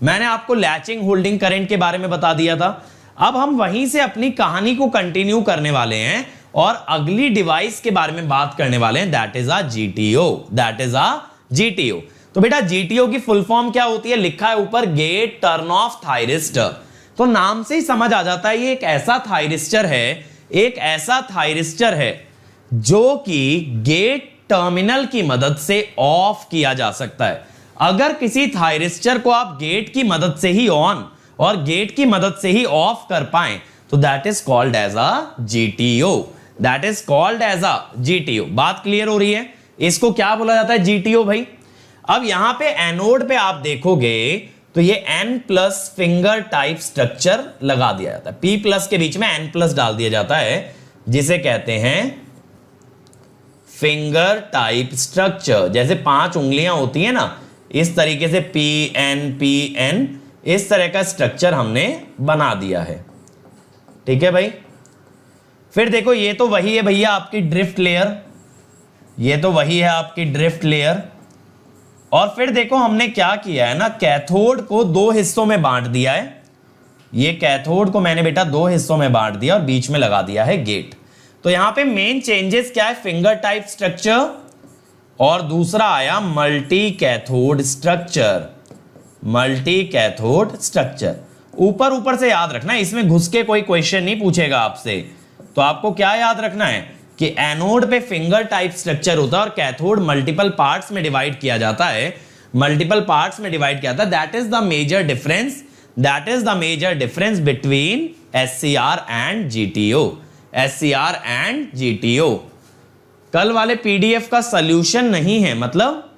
मैंने आपको latching holding current के बारे में बता दिया था। अब हम वहीं से अपनी कहानी को कंटिन्यू करने वाले हैं और अगली डिवाइस के बारे में बात करने वाले हैं, that is a GTO. That is a GTO. तो बेटा जीटीओ की फुल फॉर्म क्या होती है, लिखा है ऊपर गेट टर्न ऑफ थायरिस्टर। तो नाम से ही समझ आ जाता है ये एक ऐसा थायरिस्टर है, एक ऐसा थायरिस्टर है जो कि गेट टर्मिनल की मदद से ऑफ किया जा सकता है। अगर किसी थायरिस्टर को आप गेट की मदद से ही ऑन और गेट की मदद से ही ऑफ कर पाए तो that is called as a GTO. That is called as a GTO. बात क्लियर हो रही है? इसको क्या बोला जाता है, जीटीओ भाई। अब यहां पे एनोड पे आप देखोगे तो ये N plus finger type structure लगा दिया जाता है। P प्लस के बीच में N प्लस डाल दिया जाता है जिसे कहते हैं फिंगर टाइप स्ट्रक्चर। जैसे 5 उंगलियां होती है ना, इस तरीके से PN इस तरह का स्ट्रक्चर हमने बना दिया है। ठीक है भाई। फिर देखो ये तो वही है भैया आपकी ड्रिफ्ट लेयर, ये तो वही है आपकी ड्रिफ्ट लेयर। और फिर देखो हमने क्या किया है ना, कैथोड को 2 हिस्सों में बांट दिया है। ये कैथोड को मैंने बेटा 2 हिस्सों में बांट दिया और बीच में लगा दिया है गेट। तो यहां पे मेन चेंजेस क्या है, फिंगर टाइप स्ट्रक्चर और दूसरा आया multi cathode structure. Multi cathode structure ऊपर ऊपर से याद रखना है, इसमें घुस के कोई क्वेश्चन नहीं पूछेगा आपसे। तो आपको क्या याद रखना है कि एनोड पे फिंगर टाइप स्ट्रक्चर होता है और कैथोड मल्टीपल पार्ट्स में डिवाइड किया जाता है। मल्टीपल पार्ट्स में डिवाइड किया जाता है। That is the major difference, that is the major difference between SCR and GTO. SCR and GTO. कल वाले पीडीएफ का सॉल्यूशन नहीं है, मतलब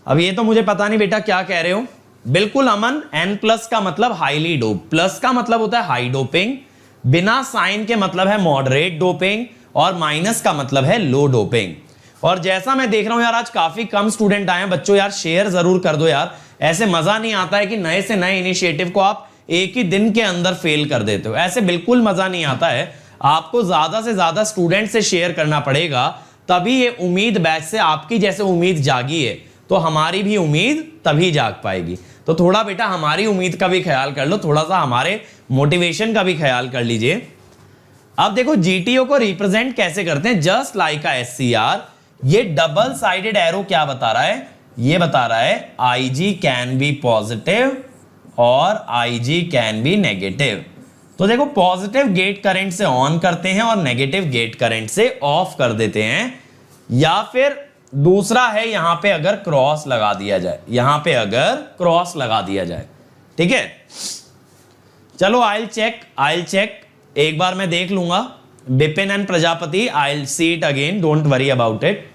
अब ये तो मुझे पता नहीं बेटा क्या कह रहे हो। बिल्कुल अमन, N प्लस का मतलब हाईली डोप, प्लस का मतलब होता है हाई डोपिंग, बिना साइन के मतलब है मॉडरेट डोपिंग और माइनस का मतलब है लो डोपिंग। और जैसा मैं देख रहा हूं यार आज काफी कम स्टूडेंट आए हैं बच्चों, यार शेयर जरूर कर दो यार। ऐसे मजा नहीं आता है कि नए से नए इनिशिएटिव को आप एक ही दिन के अंदर फेल कर देते हो, ऐसे बिल्कुल मजा नहीं आता है। आपको ज्यादा से ज्यादा स्टूडेंट से शेयर करना पड़ेगा, तभी ये उम्मीद बैच से आपकी जैसे उम्मीद जागी है तो हमारी भी उम्मीद तभी जाग पाएगी। तो थोड़ा बेटा हमारी उम्मीद का भी ख्याल कर लो, थोड़ा सा हमारे मोटिवेशन का भी ख्याल कर लीजिए। अब देखो जीटीओ को रिप्रेजेंट कैसे करते हैं, जस्ट लाइक अ एससीआर। ये डबल साइडेड एरो क्या बता रहा है, ये बता रहा है आईजी कैन बी पॉजिटिव और आईजी कैन बी नेगेटिव। तो देखो पॉजिटिव गेट करंट से ऑन करते हैं और नेगेटिव गेट करंट से ऑफ कर देते हैं, या फिर दूसरा है यहां पे अगर क्रॉस लगा दिया जाए, यहां पे अगर क्रॉस लगा दिया जाए। ठीक है, चलो आई चेक एक बार मैं देख लूंगा Bipin and Prajapati, I see it again, don't worry about it.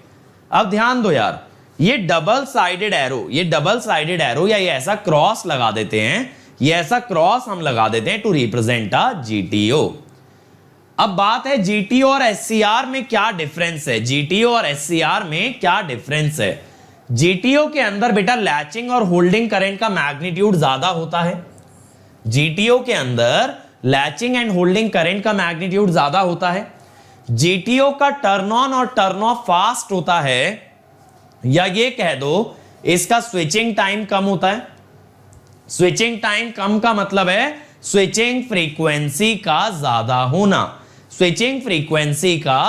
अब ध्यान दो यार, ये डबल साइडेड एरो या ये ऐसा क्रॉस लगा देते हैं, ये ऐसा क्रॉस हम लगा देते हैं टू रिप्रेजेंट अ जीटीओ। अब बात है जीटीओ और एससीआर में क्या डिफरेंस है, जीटीओ और एससीआर में क्या डिफरेंस है। जीटीओ के अंदर बेटा लैचिंग और होल्डिंग करंट का मैग्नीट्यूड ज्यादा होता है। जीटीओ के अंदर लैचिंग एंड होल्डिंग करंट का मैग्नीट्यूड ज्यादा होता है। जीटीओ का टर्न ऑन और टर्न ऑफ फास्ट होता है, या ये कह दो इसका स्विचिंग टाइम कम होता है। स्विचिंग टाइम कम का मतलब है स्विचिंग फ्रीक्वेंसी का ज्यादा होना, स्विचिंग फ्रीक्वेंसी का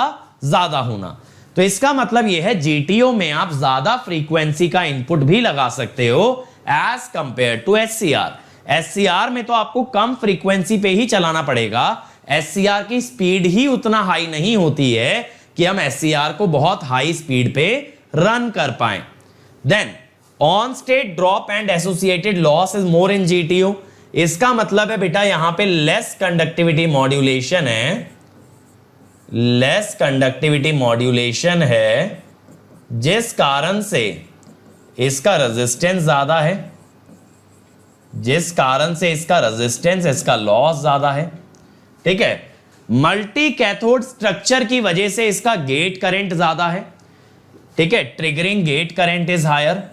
ज्यादा होना। तो इसका मतलब यह है जीटीओ में आप ज्यादा फ्रीक्वेंसी का इनपुट भी लगा सकते हो as compare to SCR. SCR में तो आपको कम फ्रीक्वेंसी पे ही चलाना पड़ेगा, एससीआर की स्पीड ही उतना हाई नहीं होती है कि हम एससीआर को बहुत हाई स्पीड पे रन कर पाए। Then on state drop and associated loss is more in GTO. इसका मतलब है बेटा यहां पे लेस कंडक्टिविटी मॉड्यूलेशन है, लेस कंडक्टिविटी मॉड्यूलेशन है, जिस कारण से इसका रेजिस्टेंस ज्यादा है, जिस कारण से इसका रेजिस्टेंस, इसका लॉस ज्यादा है। ठीक है, मल्टी कैथोड स्ट्रक्चर की वजह से इसका गेट करंट ज्यादा है। ठीक है, triggering gate current is higher.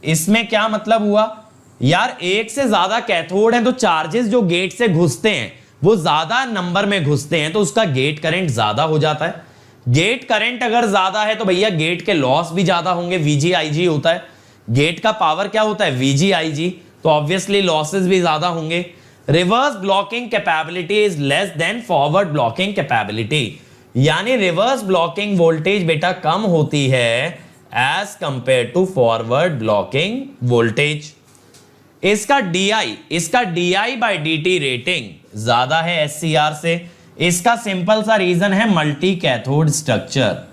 इसमें क्या मतलब हुआ यार, एक से ज्यादा कैथोड हैं तो चार्जेस जो गेट से घुसते हैं वो ज्यादा नंबर में घुसते हैं, तो उसका गेट करंट ज्यादा हो जाता है। गेट करंट अगर ज्यादा है तो भैया गेट के लॉस भी ज्यादा होंगे, वीजीआईजी होता है। गेट का पावर क्या होता है, वीजीआईजी। तो ऑब्वियसली लॉसेस भी ज्यादा होंगे। Reverse blocking capability is less than forward blocking capability, यानी रिवर्स ब्लॉकिंग वोल्टेज बेटा कम होती है as compare to forward blocking voltage. इसका DI बाई dt रेटिंग ज्यादा है SCR से। इसका सिंपल सा रीजन है मल्टी कैथोड स्ट्रक्चर।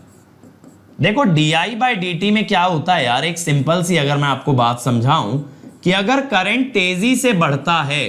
देखो DI बाई dt में क्या होता है यार, एक सिंपल सी अगर मैं आपको बात समझाऊं कि अगर करंट तेजी से बढ़ता है,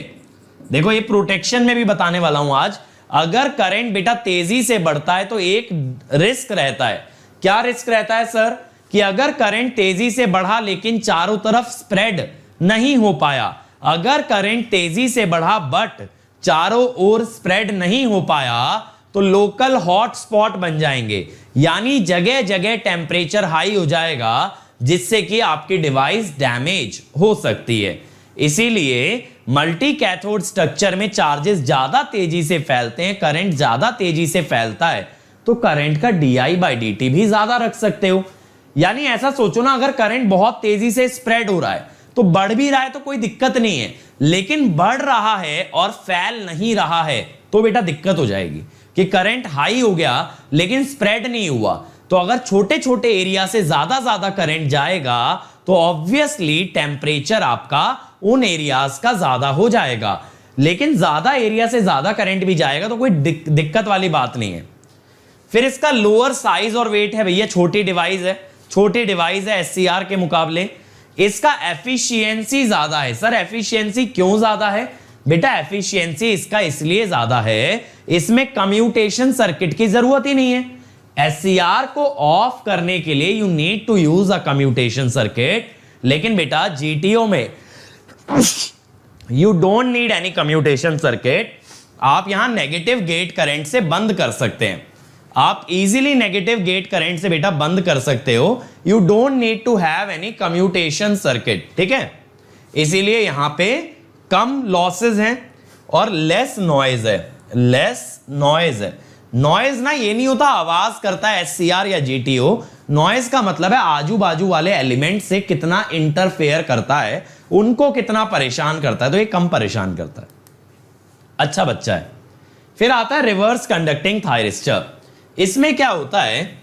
देखो ये प्रोटेक्शन में भी बताने वाला हूं आज, अगर करंट बेटा तेजी से बढ़ता है तो एक रिस्क रहता है। क्या रिस्क रहता है सर? कि अगर करंट तेजी से बढ़ा लेकिन चारों तरफ स्प्रेड नहीं हो पाया, अगर करंट तेजी से बढ़ा बट चारों ओर स्प्रेड नहीं हो पाया तो लोकल हॉट स्पॉट बन जाएंगे, यानी जगह जगह टेम्परेचर हाई हो जाएगा जिससे कि आपकी डिवाइस डैमेज हो सकती है। इसीलिए मल्टी कैथोड स्ट्रक्चर में चार्जेस ज्यादा तेजी से फैलते हैं, करंट ज्यादा तेजी से फैलता है, तो करंट का DI बाई dt भी ज्यादा रख सकते हो। यानी ऐसा सोचो ना, अगर करंट बहुत तेजी से स्प्रेड हो रहा है तो बढ़ भी रहा है तो कोई दिक्कत नहीं है, लेकिन बढ़ रहा है और फैल नहीं रहा है तो बेटा दिक्कत हो जाएगी कि करंट हाई हो गया लेकिन स्प्रेड नहीं हुआ। तो अगर छोटे छोटे एरिया से ज्यादा करंट जाएगा तो ऑब्वियसली टेम्परेचर आपका उन एरियाज का ज्यादा हो जाएगा, लेकिन ज्यादा एरिया से ज्यादा करंट भी जाएगा तो कोई दिक्कत वाली बात नहीं है। फिर इसका लोअर साइज और वेट है भैया, छोटी डिवाइस है SCR के मुकाबले। इसका एफिशिएंसी ज्यादा है। सर एफिशिएंसी क्यों ज्यादा है? बेटा एफिशिएंसी इसका इसलिए ज्यादा है, इसमें कम्यूटेशन सर्किट की जरूरत ही नहीं है। SCR को ऑफ करने के लिए you need to use a commutation circuit, लेकिन बेटा GTO में you don't need any commutation circuit. आप यहां नेगेटिव गेट करंट से बंद कर सकते हैं, आप इजीली नेगेटिव गेट करंट से बेटा बंद कर सकते हो। You don't need to have any commutation circuit, ठीक है। इसीलिए यहां पे कम लॉसेस हैं और लेस नॉइज है। नॉइज ना ये नहीं होता आवाज करता है SCR या GTO, नॉइज का मतलब है आजू बाजू वाले एलिमेंट से कितना इंटरफेयर करता है, उनको कितना परेशान करता है, तो ये कम परेशान करता है। अच्छा बच्चा है। फिर आता है रिवर्स कंडक्टिंग थायरिस्टर। इसमें क्या होता है,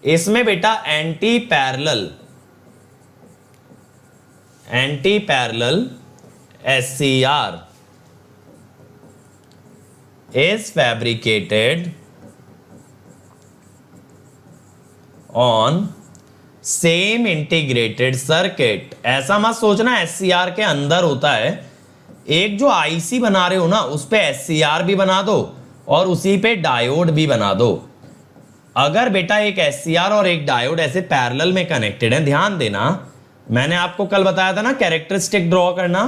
इसमें बेटा anti parallel SCR is fabricated on same integrated circuit। ऐसा मत सोचना SCR के अंदर होता है, एक जो IC बना रहे हो ना उस पे SCR भी बना दो और उसी पे डायोड भी बना दो। अगर बेटा एक SCR और एक डायोड ऐसे पैरेलल में कनेक्टेड है, ध्यान देना मैंने आपको कल बताया था ना कैरेक्टरिस्टिक ड्रॉ करना,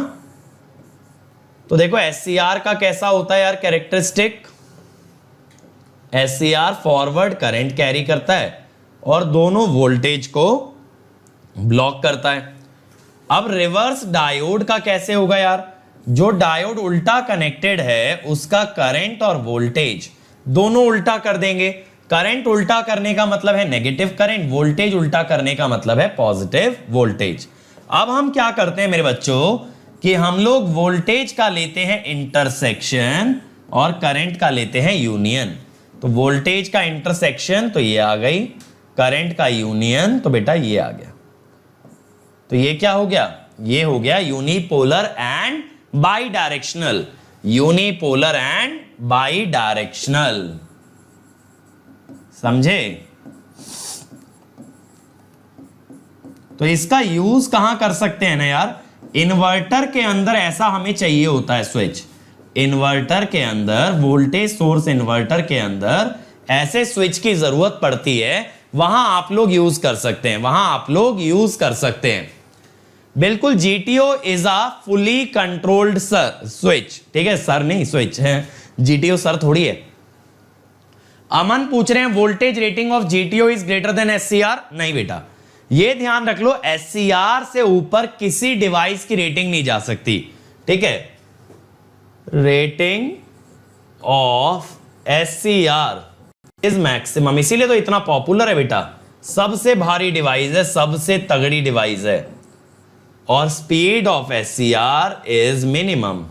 तो देखो SCR का कैसा होता है यार characteristic. SCR forward current carry करता है और दोनों वोल्टेज को ब्लॉक करता है। अब रिवर्स डायोड का कैसे होगा यार, जो डायोड उल्टा कनेक्टेड है उसका करंट और वोल्टेज दोनों उल्टा कर देंगे। करंट उल्टा करने का मतलब है नेगेटिव करंट, वोल्टेज उल्टा करने का मतलब है पॉजिटिव वोल्टेज। अब हम क्या करते हैं मेरे बच्चों कि हम लोग वोल्टेज का लेते हैं इंटरसेक्शन और करंट का लेते हैं यूनियन। तो वोल्टेज का इंटरसेक्शन तो ये आ गई, करंट का यूनियन तो बेटा ये आ गया। तो ये क्या हो गया, ये हो गया unipolar and by directional. Unipolar and by directional, समझे। तो इसका यूज कहां कर सकते हैं ना यार, इन्वर्टर के अंदर ऐसा हमें चाहिए होता है स्विच। इन्वर्टर के अंदर, वोल्टेज सोर्स इन्वर्टर के अंदर ऐसे स्विच की जरूरत पड़ती है, वहां आप लोग यूज कर सकते हैं, बिल्कुल। GTO is a fully controlled switch, ठीक है, सर नहीं स्विच है, GTO सर थोड़ी है। अमन पूछ रहे हैं voltage rating of GTO is greater then SCR। नहीं बेटा, ये ध्यान रख लो SCR से ऊपर किसी डिवाइस की रेटिंग नहीं जा सकती, ठीक है। Rating of SCR is maximum, इसीलिए तो इतना पॉपुलर है बेटा, सबसे भारी डिवाइस है, सबसे तगड़ी डिवाइस है। और speed of SCR is minimum.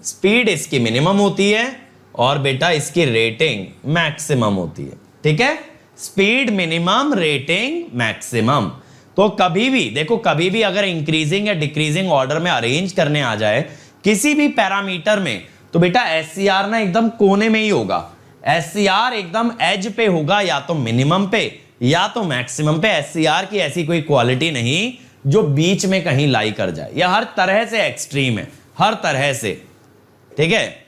Speed इसकी मिनिमम होती है और बेटा इसकी रेटिंग मैक्सिमम होती है। ठीक है, स्पीड मिनिमम, रेटिंग मैक्सिमम। तो कभी भी देखो, कभी भी अगर इंक्रीजिंग या डिक्रीजिंग ऑर्डर में अरेंज करने आ जाए किसी भी पैरामीटर में, तो बेटा एससीआर ना एकदम कोने में ही होगा। एससीआर एकदम एज पे होगा, या तो मिनिमम पे या तो मैक्सिमम पे। एससीआर की ऐसी कोई क्वालिटी नहीं जो बीच में कहीं लाई कर जाए, यह हर तरह से एक्सट्रीम है, हर तरह से। ठीक है,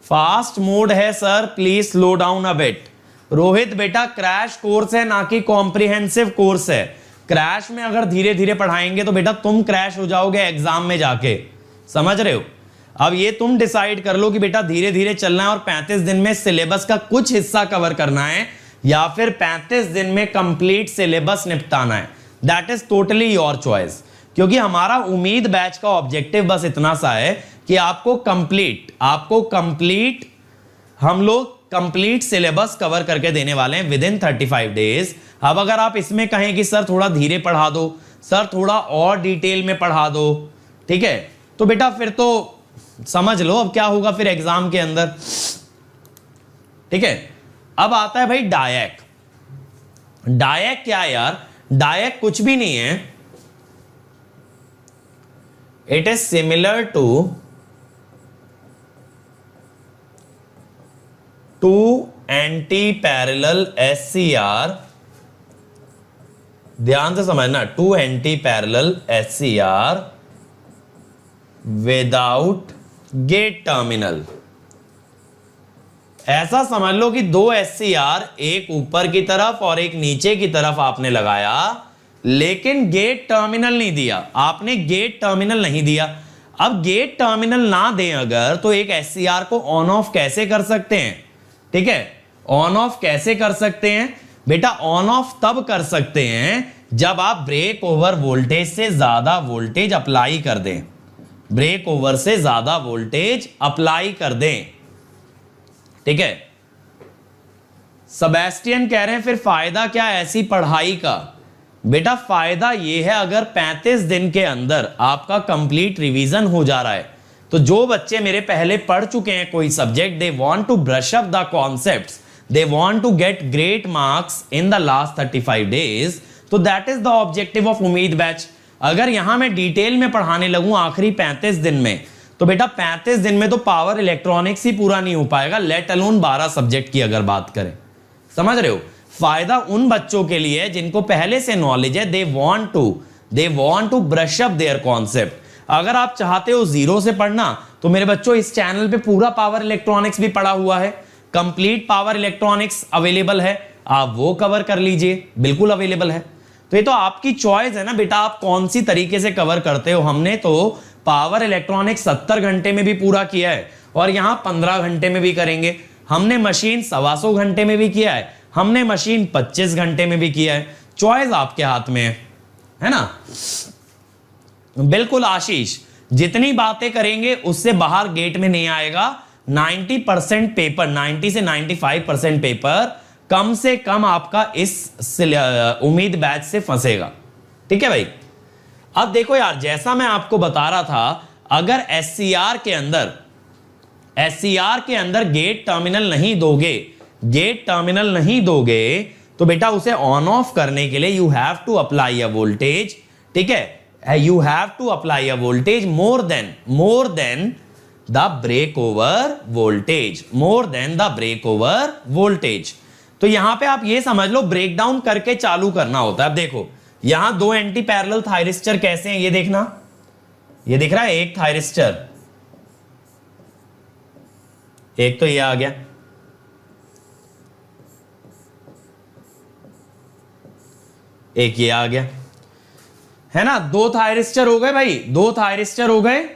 फास्ट मोड है sir, please slow down a bit. Rohit बेटा क्रैश कोर्स है, ना कि कॉम्प्रिहेंसिव कोर्स है। क्रैश में अगर धीरे धीरे पढ़ाएंगे तो बेटा तुम क्रैश हो जाओगे एग्जाम में जाके, समझ रहे हो। अब ये तुम डिसाइड कर लो कि बेटा धीरे धीरे चलना है और 35 दिन में सिलेबस का कुछ हिस्सा कवर करना है, या फिर 35 दिन में कंप्लीट सिलेबस निपटाना है। That is totally your choice. क्योंकि हमारा उम्मीद बैच का ऑब्जेक्टिव बस इतना सा है कि आपको कंप्लीट हम लोग कंप्लीट सिलेबस कवर करके देने वाले हैं विद इन 35 डेज। अब अगर आप इसमें कहें कि सर थोड़ा धीरे पढ़ा दो, सर थोड़ा और डिटेल में पढ़ा दो, ठीक है, तो बेटा फिर तो समझ लो अब क्या होगा फिर एग्जाम के अंदर। ठीक है, अब आता है भाई डायक। डायक क्या है यार? डायक कुछ भी नहीं है, it is similar to anti parallel SCR. ध्यान से समझना, two anti parallel SCR without gate terminal. ऐसा समझ लो कि दो एससीआर, एक ऊपर की तरफ और एक नीचे की तरफ आपने लगाया, लेकिन गेट टर्मिनल नहीं दिया। आपने गेट टर्मिनल नहीं दिया। अब गेट टर्मिनल ना दें अगर, तो एक एससीआर को ऑन ऑफ कैसे कर सकते हैं? ठीक है, ऑन ऑफ कैसे कर सकते हैं बेटा? ऑन ऑफ तब कर सकते हैं जब आप ब्रेक ओवर वोल्टेज से ज्यादा वोल्टेज अप्लाई कर दें। ब्रेक ओवर से ज्यादा वोल्टेज अप्लाई कर दें। ठीक है, सेबेस्टियन कह रहे हैं फिर फायदा क्या है ऐसी पढ़ाई का? बेटा फायदा यह है, अगर 35 दिन के अंदर आपका कंप्लीट रिवीजन हो जा रहा है, तो जो बच्चे मेरे पहले पढ़ चुके हैं कोई subject, they want to brush up the concepts, they want to get great marks in the last 35 days, तो that is the objective of उम्मीद बैच। अगर यहां मैं डिटेल में पढ़ाने लगूं आखिरी 35 दिन में, तो बेटा 35 दिन में तो पावर इलेक्ट्रॉनिक्स ही पूरा नहीं हो पाएगा, लेट अलोन 12 सब्जेक्ट की अगर बात करें। समझ रहे हो? फायदा उन बच्चों के लिए जिनको पहले से नॉलेज है, they want to brush up their concept. अगर आप चाहते हो जीरो से पढ़ना, तो मेरे बच्चों इस चैनल पे पूरा पावर इलेक्ट्रॉनिक्स भी पढ़ा हुआ है, कंप्लीट पावर इलेक्ट्रॉनिक्स अवेलेबल है, आप वो कवर कर लीजिए, बिल्कुल अवेलेबल है। तो ये तो आपकी चॉइस है ना बेटा, आप कौन सी तरीके से कवर करते हो। हमने तो पावर इलेक्ट्रॉनिक्स 70 घंटे में भी पूरा किया है, और यहां 15 घंटे में भी करेंगे। हमने मशीन 125 घंटे में भी किया है, हमने मशीन 25 घंटे में भी किया है। चॉइस आपके हाथ में है ना? बिल्कुल आशीष, जितनी बातें करेंगे उससे बाहर गेट में नहीं आएगा। 90% पेपर, 90 से 95% पेपर कम से कम आपका इस उम्मीद बैच से फंसेगा। ठीक है भाई? अब देखो यार, जैसा मैं आपको बता रहा था, अगर एससीआर के अंदर गेट टर्मिनल नहीं दोगे, तो बेटा उसे ऑन ऑफ करने के लिए you have to apply a voltage. ठीक है, you have to apply a voltage more than the breakover voltage। तो यहां पे आप ये समझ लो, ब्रेक डाउन करके चालू करना होता है। अब देखो यहां दो एंटी पैरेलल थायरिस्टर कैसे हैं, ये देखना, ये दिख रहा है, एक थायरिस्टर, एक तो ये आ गया, एक ये आ गया, है ना? दो थायरिस्टर हो गए भाई, दो थायरिस्टर हो गए,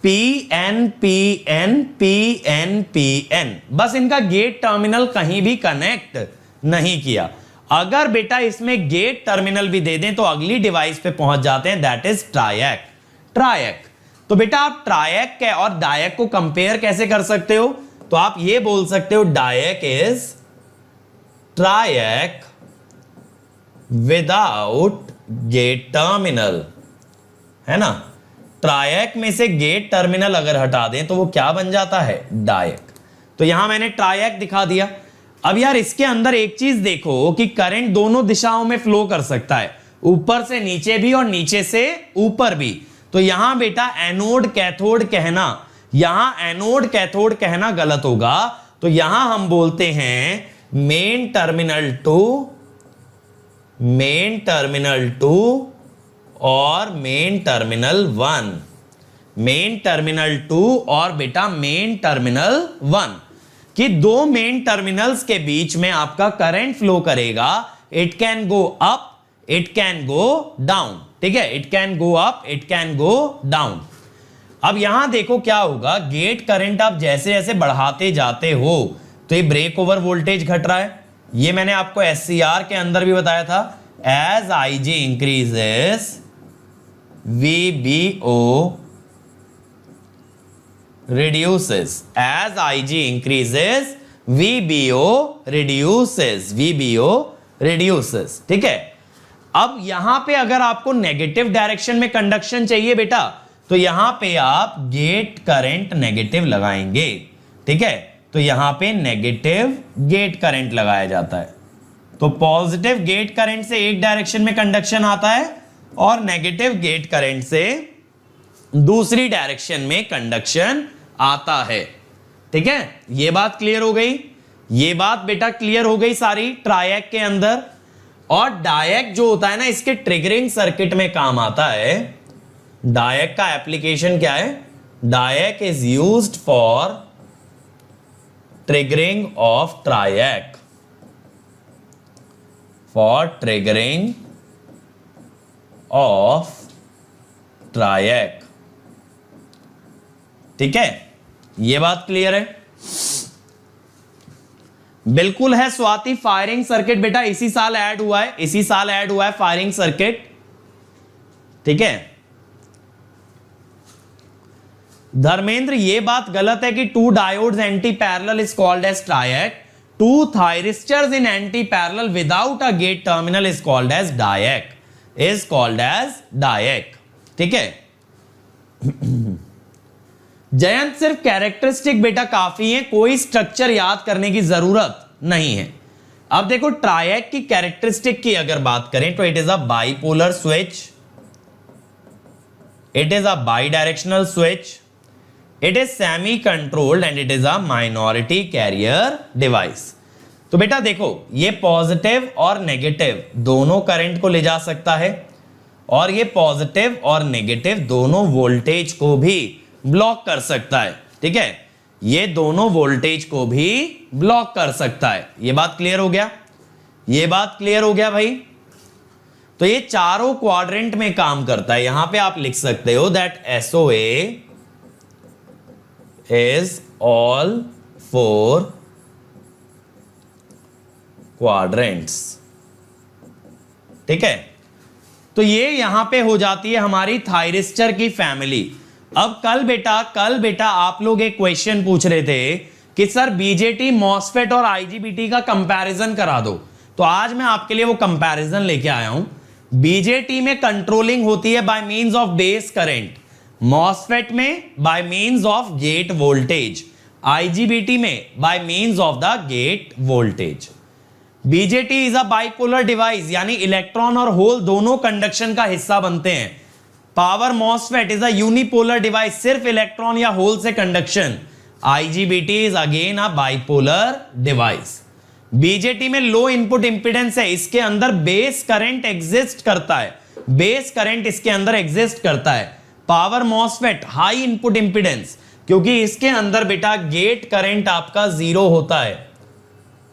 PN PN PN PN। बस इनका गेट टर्मिनल कहीं भी कनेक्ट नहीं किया। अगर बेटा इसमें गेट टर्मिनल भी दे दें तो अगली डिवाइस पे पहुंच जाते हैं, दैट इज ट्रायक। तो बेटा आप ट्रायक के और डायक को कंपेयर कैसे कर सकते हो? तो आप ये बोल सकते हो, diac is triac without gate terminal, है ना। ट्रायक में से गेट टर्मिनल अगर हटा दें तो वो क्या बन जाता है, डायक। तो यहां मैंने ट्रायक दिखा दिया। अब यार इसके अंदर एक चीज देखो कि करंट दोनों दिशाओं में फ्लो कर सकता है, ऊपर से नीचे भी और नीचे से ऊपर भी। तो यहां बेटा एनोड कैथोड कहना, यहां एनोड कैथोड कहना गलत होगा। तो यहां हम बोलते हैं मेन टर्मिनल टू और मेन टर्मिनल 1, मेन टर्मिनल 2 और बेटा मेन टर्मिनल 1, कि दो मेन टर्मिनल्स के बीच में आपका करंट फ्लो करेगा। It can go up, it can go down, ठीक है, it can go up, it can go down. अब यहां देखो क्या होगा, गेट करंट आप जैसे जैसे बढ़ाते जाते हो तो ये ब्रेक ओवर वोल्टेज घट रहा है। ये मैंने आपको SCR के अंदर भी बताया था, as IG increases VBO reduces, as IG increases VBO reduces, ठीक है। अब यहां पे अगर आपको नेगेटिव डायरेक्शन में कंडक्शन चाहिए बेटा, तो यहां पे आप गेट करंट नेगेटिव लगाएंगे, ठीक है। तो यहां पे नेगेटिव गेट करंट लगाया जाता है। तो पॉजिटिव गेट करंट से एक डायरेक्शन में कंडक्शन आता है और नेगेटिव गेट करंट से दूसरी डायरेक्शन में कंडक्शन आता है, ठीक है। ये बात क्लियर हो गई, ये बात बेटा क्लियर हो गई सारी ट्रायक के अंदर। और डायक जो होता है ना, इसके ट्रिगरिंग सर्किट में काम आता है। डायक का एप्लीकेशन क्या है, diac is used for triggering of triac, for triggering of triac, ठीक है। ये बात क्लियर है, बिल्कुल है स्वाति। फायरिंग सर्किट बेटा इसी साल ऐड हुआ है, इसी साल ऐड हुआ है फायरिंग सर्किट, ठीक है। धर्मेंद्र ये बात गलत है कि two diodes anti parallel is called as triac, two thyristors in anti parallel without a gate terminal is called as diac, is called as diac, ठीक है। जयंत सिर्फ कैरेक्टरिस्टिक बेटा काफी है, कोई स्ट्रक्चर याद करने की जरूरत नहीं है। अब देखो ट्रायक की कैरेक्टरिस्टिक की अगर बात करें तो it is a bipolar switch, it is a by directional switch, it is semi controlled and it is a minority carrier device. तो बेटा देखो ये पॉजिटिव और नेगेटिव दोनों करंट को ले जा सकता है और ये पॉजिटिव और नेगेटिव दोनों वोल्टेज को भी ब्लॉक कर सकता है, ठीक है। ये दोनों वोल्टेज को भी ब्लॉक कर सकता है। ये बात क्लियर हो गया, ये बात क्लियर हो गया भाई। तो ये चारों क्वाड्रेंट में काम करता है। यहां पे आप लिख सकते हो that SOA is all 4 quadrants, ठीक है। तो ये यहां पे हो जाती है हमारी थायरिस्टर की फैमिली। अब कल बेटा आप लोग एक क्वेश्चन पूछ रहे थे कि सर बीजेटी, मॉसफेट और IGBT का कंपैरिजन करा दो, तो आज मैं आपके लिए वो कंपैरिजन लेके आया हूं। बीजेटी में कंट्रोलिंग होती है by means of base current, MOSFET में by means of gate voltage, IGBT में by means of the gate voltage. BJT is a bipolar device, यानी इलेक्ट्रॉन और होल दोनों कंडक्शन का हिस्सा बनते हैं। Power MOSFET is a unipolar device, सिर्फ इलेक्ट्रॉन या होल से conduction. IGBT is again a bipolar device. BJT में लो इनपुट इंपीडेंस है, इसके अंदर बेस करंट एग्जिस्ट करता है, बेस करंट इसके अंदर एग्जिस्ट करता है। Power MOSFET high input impedance, क्योंकि इसके अंदर बेटा गेट करंट आपका जीरो होता है,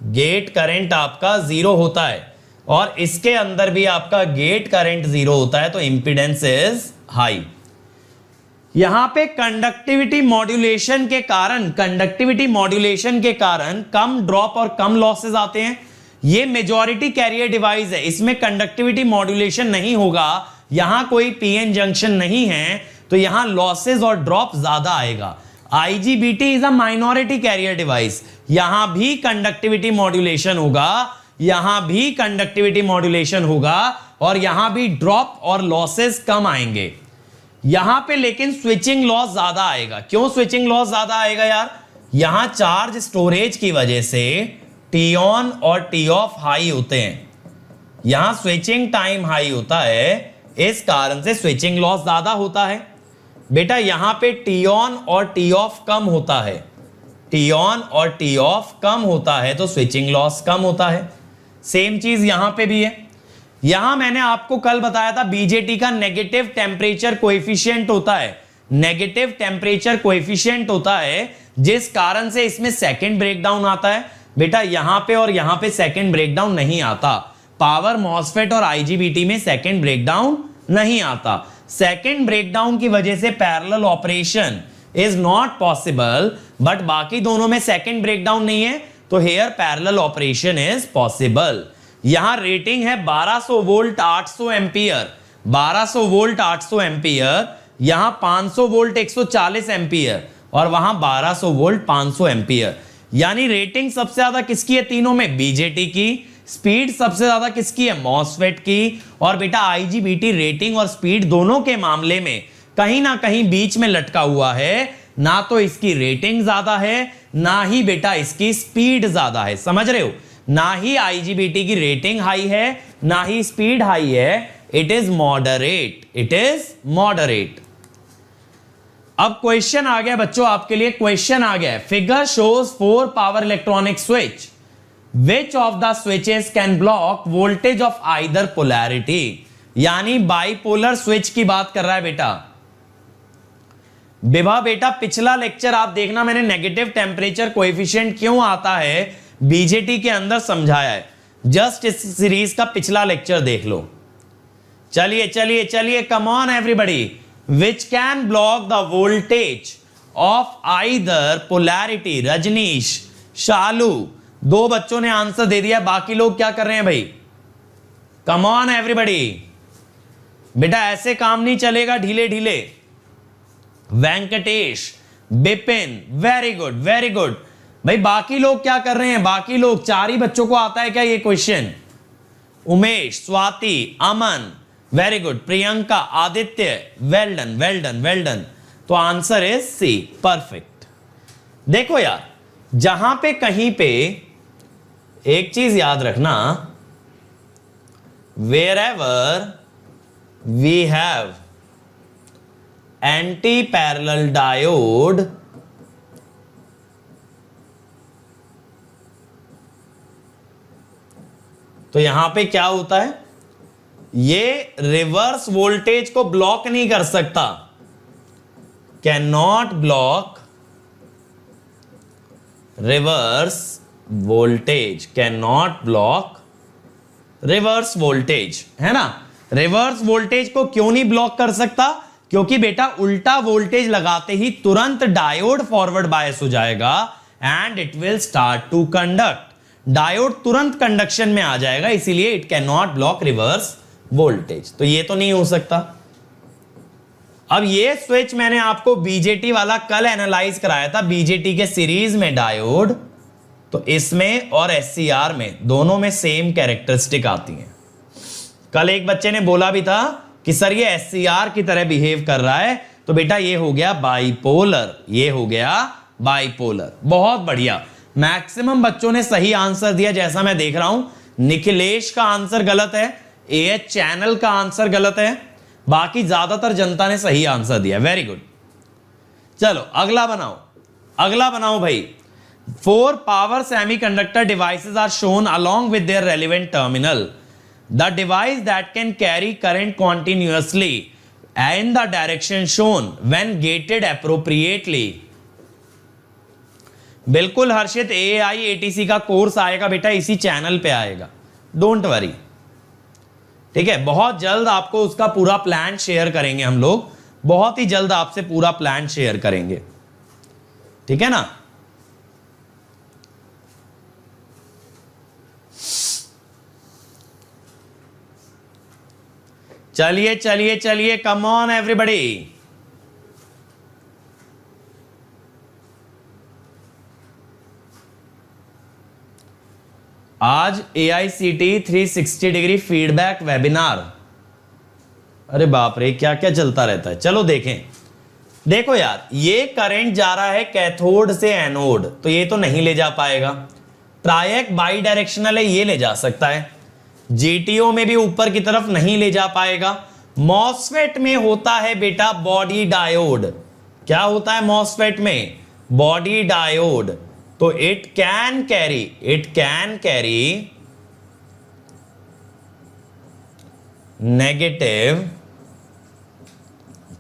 गेट करंट आपका जीरो होता है और इसके अंदर भी आपका गेट करंट जीरो होता है, तो इंपीडेंस इज हाई। यहां पे कंडक्टिविटी मॉड्यूलेशन के कारण कम ड्रॉप और कम लॉसेस आते हैं। ये मेजॉरिटी कैरियर डिवाइस है, इसमें कंडक्टिविटी मॉड्यूलेशन नहीं होगा, यहां कोई पीएन जंक्शन नहीं है, तो यहां लॉसेस और ड्रॉप ज्यादा आएगा। IGBT is a minority carrier device, यहां भी कंडक्टिविटी मॉड्यूलेशन होगा, यहां भी कंडक्टिविटी मॉड्यूलेशन होगा और यहां भी ड्रॉप और लॉसेस कम आएंगे। यहां पे लेकिन स्विचिंग लॉस ज्यादा आएगा। क्यों स्विचिंग लॉस ज्यादा आएगा यार? यहां चार्ज स्टोरेज की वजह से टी ऑन और टी ऑफ हाई होते हैं, यहां स्विचिंग टाइम हाई होता है, इस कारण से स्विचिंग लॉस ज्यादा होता है। बेटा यहां पे टी ऑन और टी ऑफ कम होता है, टी ऑन और टी ऑफ कम होता है तो स्विचिंग लॉस कम होता है। सेम चीज यहां पे भी है। यहां मैंने आपको कल बताया था बीजेटी का नेगेटिव टेम्परेचर कोएफिशिएंट होता है, नेगेटिव टेम्परेचर कोएफिशिएंट होता है, जिस कारण से इसमें सेकंड ब्रेकडाउन आता है। बेटा यहां पे और यहां पे सेकंड ब्रेकडाउन नहीं आता। पावर मॉसफेट और आईजीबीटी में सेकंड ब्रेकडाउन नहीं आता। सेकंड ब्रेकडाउन की वजह से parallel operation is not possible, but बाकी दोनों में सेकंड ब्रेकडाउन नहीं है तो here parallel operation is possible. यहां रेटिंग है 1200 वोल्ट 800 एंपियर, 1200 वोल्ट 800 एंपियर, यहां 500 वोल्ट 140 एंपियर और वहां 1200 वोल्ट 500 एंपियर। यानी रेटिंग सबसे ज्यादा किसकी है तीनों में? बीजेटी की। स्पीड सबसे ज्यादा किसकी है? मॉसफेट की। और बेटा आईजीबीटी रेटिंग और स्पीड दोनों के मामले में कहीं ना कहीं बीच में लटका हुआ है, ना तो इसकी रेटिंग ज्यादा है ना ही बेटा इसकी स्पीड ज्यादा है। समझ रहे हो? ना ही आईजीबीटी की रेटिंग हाई है ना ही स्पीड हाई है, it is moderate, it is moderate. अब क्वेश्चन आ गया बच्चों आपके लिए, क्वेश्चन आ गया। Figure shows 4 power electronic switch, which of the switches can block voltage of either polarity. यानी बाइपोलर स्विच की बात कर रहा है बेटा। विभा बेटा पिछला लेक्चर आप देखना, मैंने नेगेटिव टेम्परेचर कोएफिशिएंट क्यों आता है बीजेटी के अंदर समझाया है। जस्ट इस सीरीज का पिछला लेक्चर देख लो। चलिए चलिए चलिए, come on everybody. Which can block the voltage of either polarity. Rajnish, Shalu, दो बच्चों ने आंसर दे दिया, बाकी लोग क्या कर रहे हैं भाई? कम ऑन एवरीबॉडी। बेटा ऐसे काम नहीं चलेगा ढीले ढीले। Venkatesh, Bipin, very good very good. भाई बाकी लोग क्या कर रहे हैं? बाकी लोग 4 ही बच्चों को आता है क्या ये question? Umesh, Swati, Aman, very good. Priyanka, Aditya, well done well done well done. तो आंसर इज सी, परफेक्ट। देखो यार, जहां पे कहीं पे एक चीज याद रखना, wherever we have anti parallel diode, तो यहां पे क्या होता है? ये रिवर्स वोल्टेज को ब्लॉक नहीं कर सकता, can not block reverse voltage, can not block reverse voltage, है ना। रिवर्स वोल्टेज को क्यों नहीं ब्लॉक कर सकता? क्योंकि बेटा उल्टा वोल्टेज लगाते ही तुरंत डायोड फॉरवर्ड बायस हो जाएगा and it will start to conduct. Diode तुरंत कंडक्शन में आ जाएगा, इसीलिए it can not block reverse voltage. तो ये तो नहीं हो सकता। अब ये स्विच मैंने आपको बीजेटी वाला कल एनालाइज कराया था, बीजेटी के सीरीज में डायोड, तो इसमें और एससीआर में दोनों में सेम कैरेक्टरिस्टिक आती हैं। कल एक बच्चे ने बोला भी था कि सर ये एससीआर की तरह बिहेव कर रहा है, तो बेटा ये हो गया बाइपोलर, ये हो गया बाइपोलर। बहुत बढ़िया, मैक्सिमम बच्चों ने सही आंसर दिया जैसा मैं देख रहा हूं। निखिलेश का आंसर गलत है, एएच चैनल का आंसर गलत है, बाकी ज्यादातर जनता ने सही आंसर दिया। Very good. चलो अगला बनाओ, अगला बनाओ भाई। 4 power semiconductor devices are shown along with their relevant terminal. The device that can carry current continuously in the direction shown when gated appropriately. बिल्कुल हर्षित, AIATC का कोर्स आएगा बेटा, इसी चैनल पे आएगा, डोंट वरी। ठीक है, बहुत जल्द आपको उसका पूरा प्लान शेयर करेंगे हम लोग, बहुत ही जल्द आपसे पूरा प्लान शेयर करेंगे। ठीक है ना। चलिए चलिए चलिए, कम ऑन एवरीबॉडी। आज AICT 360 डिग्री फीडबैक वेबिनार। अरे बाप रे, क्या क्या चलता रहता है। चलो देखें। देखो यार, ये करंट जा रहा है कैथोड से एनोड, तो ये तो नहीं ले जा पाएगा। ट्रायक बाई डायरेक्शनल है, ये ले जा सकता है। GTO में भी ऊपर की तरफ नहीं ले जा पाएगा। मॉसफेट में होता है बेटा बॉडी डायोड। क्या होता है मॉसफेट में? Body diode. तो it can carry negative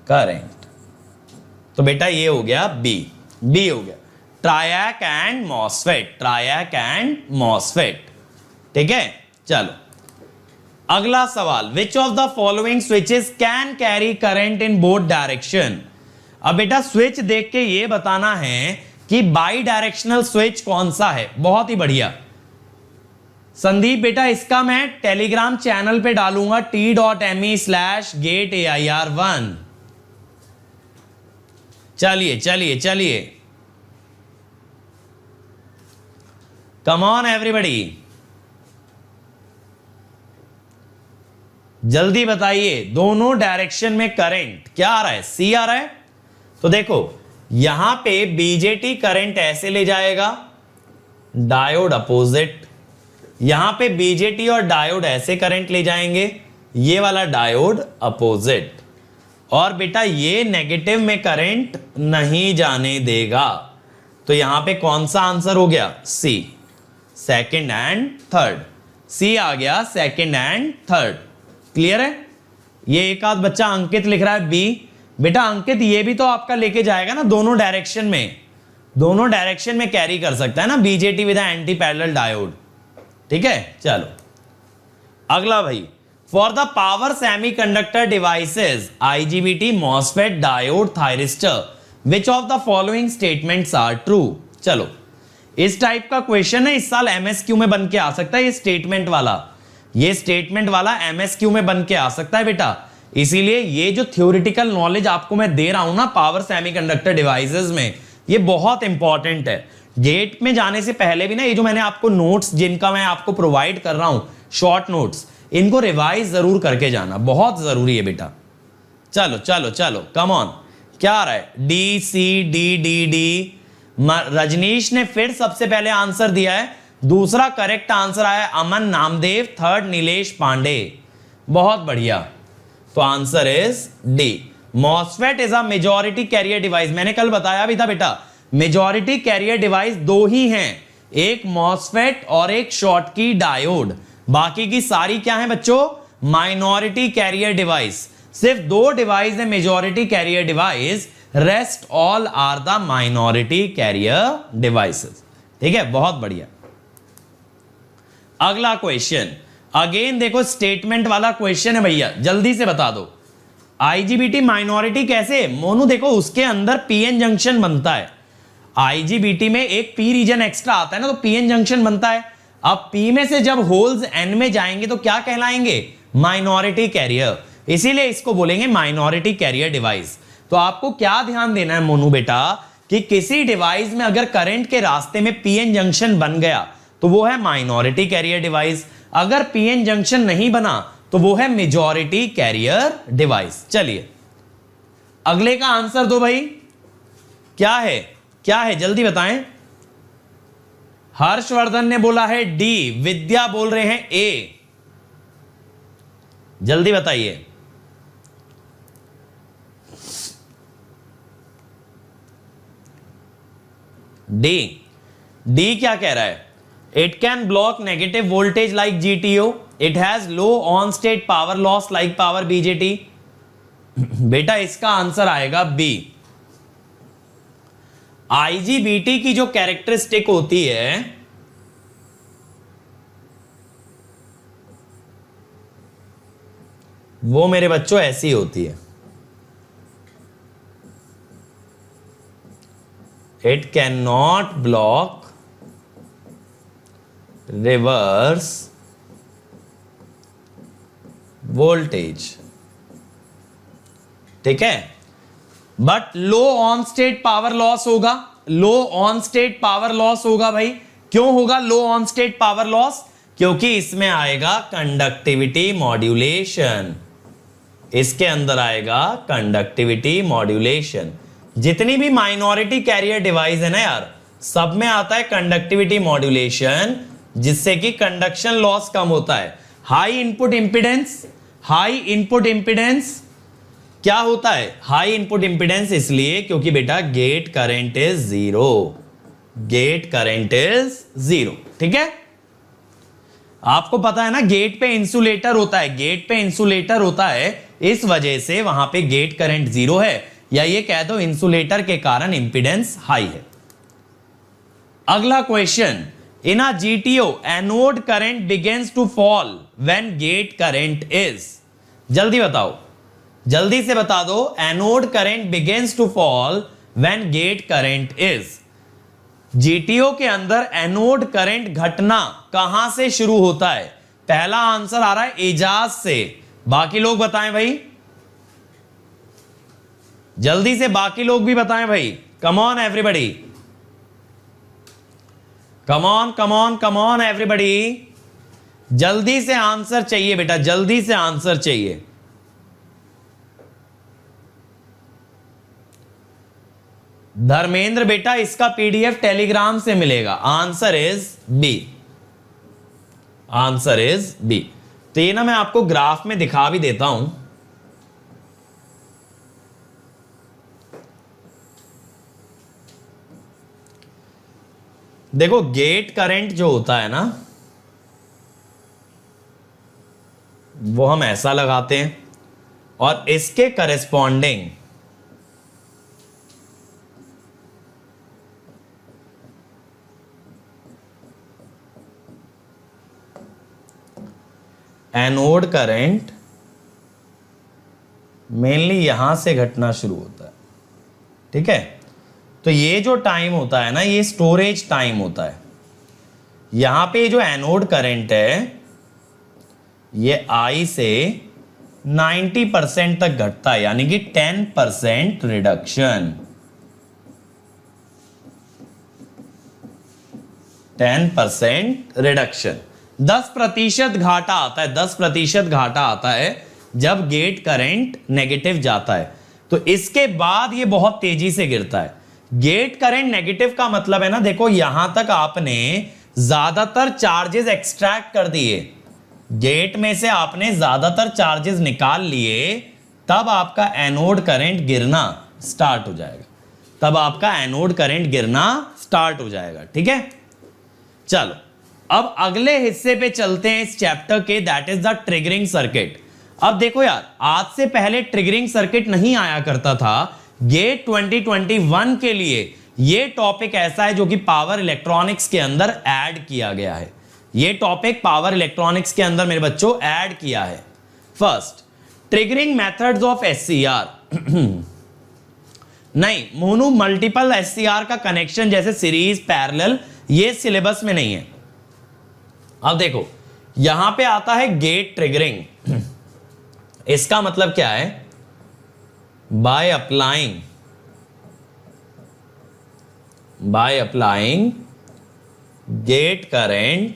current. तो बेटा ये हो गया बी हो गया, ट्रायक एंड मॉसफेट। ठीक है, चलो अगला सवाल, विच of the following switches can carry current in both direction. अब बेटा स्विच देख के ये बताना है कि बाई डायरेक्शनल स्विच कौन सा है। बहुत ही बढ़िया संदीप बेटा, इसका मैं टेलीग्राम चैनल पे डालूंगा t.me/gateair1। चलिए कम ऑन एवरीबॉडी, जल्दी बताइए। दोनों डायरेक्शन में करंट क्या आ रहा है? सी आ रहा है। तो देखो यहां पे बीजेटी करंट ऐसे ले जाएगा, डायोड अपोजिट। यहां पे बीजेटी और डायोड ऐसे करंट ले जाएंगे, ये वाला डायोड अपोजिट। और बेटा ये नेगेटिव में करंट नहीं जाने देगा। तो यहां पे कौन सा आंसर हो गया? सी, सेकंड एंड थर्ड। सी आ गया, सेकंड एंड थर्ड। क्लियर है? ये एक आध बच्चा अंकित लिख रहा है बी। बेटा अंकित ये भी तो आपका लेके जाएगा ना, दोनों डायरेक्शन में कैरी कर सकता है ना BJT with anti parallel diode. ठीक है, चलो अगला भाई, for the power semiconductor devices IGBT, MOSFET, diode, thyristor, which of the following statements are true. चलो इस टाइप का क्वेश्चन है, इस साल MSQ में बन के आ सकता है। ये स्टेटमेंट वाला MSQ में बन के आ सकता है बेटा। इसीलिए ये जो थ्योरेटिकल नॉलेज आपको मैं दे रहा हूं ना पावर सेमीकंडक्टर डिवाइसेस में, ये बहुत इंपॉर्टेंट है। गेट में जाने से पहले भी ना, ये जो मैंने आपको नोट्स जिनका मैं आपको प्रोवाइड कर रहा हूं, शॉर्ट नोट्स, इनको रिवाइज जरूर करके जाना, बहुत जरूरी है बेटा। चलो कम ऑन, क्या आ रहा है? D C D D D. Rajneesh ने फिर सबसे पहले आंसर दिया है, दूसरा करेक्ट आंसर आया अमन नामदेव, थर्ड नीलेश पांडे। बहुत बढ़िया, तो answer is D, MOSFET is a majority carrier device. मैंने कल बताया भी था बेटा, मेजॉरिटी कैरियर डिवाइस दो ही हैं, एक मॉसफेट और एक शॉटकी डायोड। बाकी की सारी क्या है बच्चों? Minority carrier device. सिर्फ दो डिवाइस है majority carrier device, rest all are the minority carrier devices. ठीक है, बहुत बढ़िया। अगला क्वेश्चन, अगेन देखो स्टेटमेंट वाला क्वेश्चन है भैया, जल्दी से बता दो। IGBT माइनॉरिटी कैसे? मोनू देखो उसके अंदर PN जंक्शन बनता है। IGBT में एक P रीजन एक्स्ट्रा आता है ना, तो PN जंक्शन बनता है। अब P में से जब होल्स N में जाएंगे तो क्या कहलाएंगे? Minority carrier. इसीलिए इसको बोलेंगे माइनॉरिटी कैरियर डिवाइस। तो आपको क्या ध्यान देना है मोनू बेटा, कि किसी डिवाइस में अगर करंट के रास्ते में PN जंक्शन बन गया तो वो है माइनॉरिटी कैरियर डिवाइस, अगर PN जंक्शन नहीं बना तो वो है मेजॉरिटी कैरियर डिवाइस। चलिए अगले का आंसर दो भाई, क्या है जल्दी बताएं। हर्षवर्धन ने बोला है डी, विद्या बोल रहे हैं ए। जल्दी बताइए। डी क्या कह रहा है? It can block negative voltage like GTO, it has low on state power loss like power BJT। बेटा इसका आंसर आएगा बी। IGBT की जो कैरेक्टरिस्टिक होती है वो मेरे बच्चों ऐसी होती है, it can not block reverse voltage. ठीक है, but low on state power loss होगा। Low on state power loss होगा भाई। क्यों होगा low on state power loss? क्योंकि इसमें आएगा कंडक्टिविटी मॉड्यूलेशन, इसके अंदर आएगा कंडक्टिविटी मॉड्यूलेशन। जितनी भी माइनॉरिटी कैरियर डिवाइस है ना यार, सब में आता है कंडक्टिविटी मॉड्यूलेशन, जिससे कि कंडक्शन लॉस कम होता है। High input impedance, high input impedance क्या होता है? हाई इनपुट इंपिडेंस इसलिए क्योंकि बेटा gate current is zero, gate current is zero. ठीक है, आपको पता है ना गेट पे इंसुलेटर होता है, गेट पे इंसुलेटर होता है, इस वजह से वहां पे गेट करंट जीरो है, या ये कह दो इंसुलेटर के कारण इंपिडेंस हाई है। अगला question, in a GTO anode current begins to fall when gate current is, जल्दी बताओ, जल्दी से बता दो, anode current begins to fall when gate current is. GTO के अंदर एनोड करंट घटना कहां से शुरू होता है? पहला आंसर आ रहा है एजाज से, बाकी लोग बताएं भाई, जल्दी से बाकी लोग भी बताएं भाई। कम on everybody, come on come on come on everybody, जल्दी से आंसर चाहिए बेटा, जल्दी से आंसर चाहिए। धर्मेंद्र बेटा इसका पीडीएफ टेलीग्राम से मिलेगा। Answer is B, answer is B. तो ये ना मैं आपको ग्राफ में दिखा भी देता हूं। देखो गेट करंट जो होता है ना, वो हम ऐसा लगाते हैं और इसके करेस्पॉन्डिंग एनोड करंट मेनली यहां से घटना शुरू होता है। ठीक है, तो ये जो टाइम होता है ना, ये स्टोरेज टाइम होता है। यहां पे जो एनोड करंट है ये I से 90% तक घटता है, यानी कि 10% रिडक्शन, 10% रिडक्शन। 10% घाटा आता है, 10% घाटा आता है जब गेट करंट नेगेटिव जाता है। तो इसके बाद ये बहुत तेजी से गिरता है। गेट करंट नेगेटिव का मतलब है ना, देखो यहां तक आपने ज्यादातर चार्जेस एक्सट्रैक्ट कर दिए, गेट में से आपने ज्यादातर चार्जेस निकाल लिए, तब आपका एनोड करंट गिरना स्टार्ट हो जाएगा, तब आपका एनोड करंट गिरना स्टार्ट हो जाएगा। ठीक है, चलो अब अगले हिस्से पे चलते हैं इस चैप्टर के, that is the triggering circuit. अब देखो यार, आज से पहले ट्रिगरिंग सर्किट नहीं आया करता था। गेट 2021 के लिए ये टॉपिक ऐसा है जो कि पावर इलेक्ट्रॉनिक्स के अंदर ऐड किया गया है। ये टॉपिक पावर इलेक्ट्रॉनिक्स के अंदर मेरे बच्चों ऐड किया है। First, triggering methods of SCR. नहीं, मोनो मल्टीपल एससीआर का कनेक्शन जैसे सीरीज पैरेलल ये सिलेबस में नहीं है। अब देखो यहां पे आता है गेट ट्रिगरिंग। इसका मतलब क्या है? By applying gate current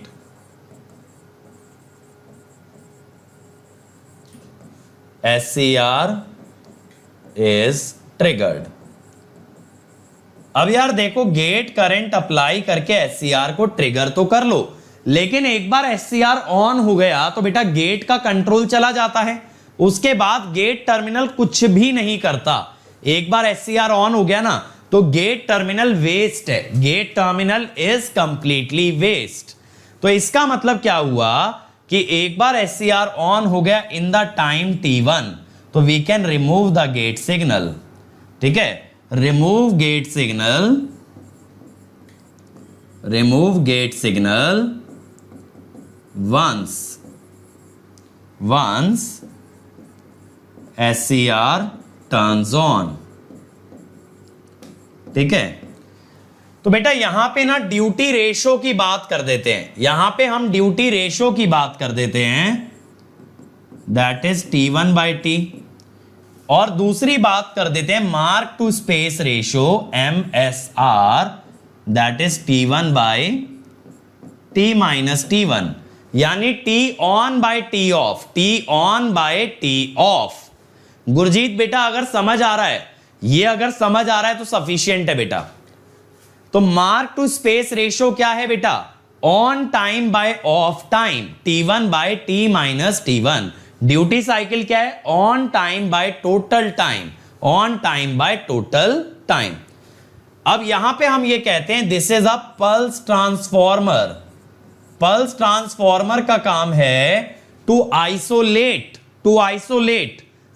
SCR is triggered. अब यार देखो, गेट करंट अप्लाई करके SCR को ट्रिगर तो कर लो, लेकिन एक बार SCR ऑन हो गया तो बेटा गेट का कंट्रोल चला जाता है, उसके बाद गेट टर्मिनल कुछ भी नहीं करता। एक बार SCR ऑन हो गया ना तो गेट टर्मिनल वेस्ट है, gate terminal is completely waste. तो इसका मतलब क्या हुआ कि एक बार SCR ऑन हो गया इन द टाइम t1, तो we can remove the gate signal. ठीक है, remove gate signal once SCR turns on. ठीक है, तो बेटा यहां पे ना ड्यूटी रेशो की बात कर देते हैं, यहां पे हम ड्यूटी रेशो की बात कर देते हैं, दैट इज T1/T, और दूसरी बात कर देते हैं mark to space ratio MSR, that is T1/T-T1। यानी T on by T off, T on by T off. Gurjeet बेटा अगर समझ आ रहा है, ये अगर समझ आ रहा है तो सफिशिएंट है बेटा। तो मार्क टू स्पेस रेशियो क्या है बेटा? On time by off time, T1 by T minus T1। Duty cycle क्या है? On time by total time, on time by total time. अब यहां पे हम ये कहते हैं this is a pulse transformer. Pulse transformer का काम है to isolate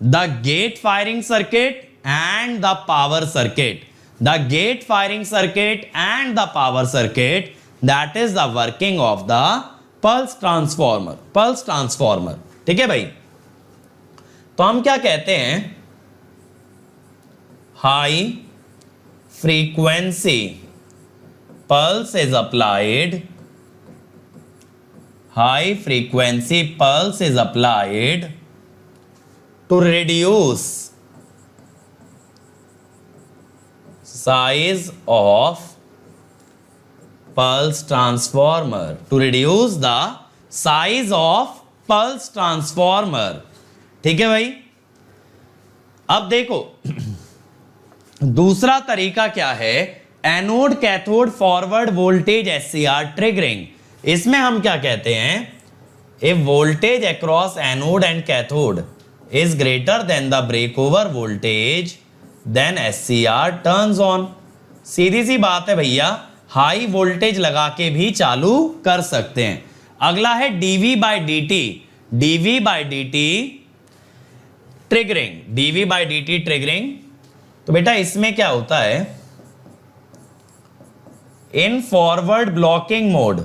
the gate firing circuit and the power circuit, the gate firing circuit and the power circuit, that is the working of the pulse transformer, pulse transformer. ठीक है भाई। तो हम क्या कहते हैं? High frequency pulse is applied, high frequency pulse is applied to reduce size of pulse transformer, to reduce the size of pulse transformer। ठीक है भाई। अब देखो दूसरा तरीका क्या है? Anode cathode forward voltage SCR triggering. इसमें हम क्या कहते हैं? If voltage across anode and cathode is greater than the break over voltage then SCR turns on. सीधी सी बात है भैया, हाई वोल्टेज लगा के भी चालू कर सकते हैं। अगला है DV by DT, DV by DT triggering, DV by DT triggering. तो बेटा इसमें क्या होता है? इन फॉरवर्ड ब्लॉकिंग मोड,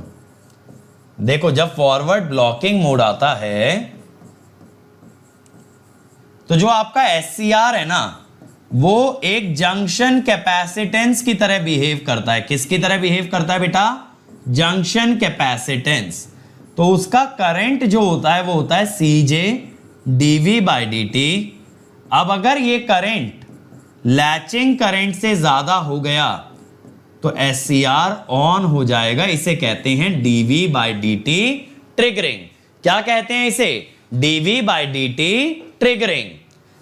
देखो जब फॉरवर्ड ब्लॉकिंग मोड आता है तो जो आपका एससीआर है ना, वो एक जंक्शन कैपेसिटेंस की तरह बिहेव करता है। किसकी तरह बिहेव करता है बेटा? Junction capacitance. तो उसका करंट जो होता है वो होता है सीजे डीवी बाय डीटी। अब अगर ये करंट लैचिंग करंट से ज्यादा हो गया तो एससीआर ऑन हो जाएगा। इसे कहते हैं डीवी बाय डीटी ट्रिगरिंग। क्या कहते हैं इसे? DV by DT triggering.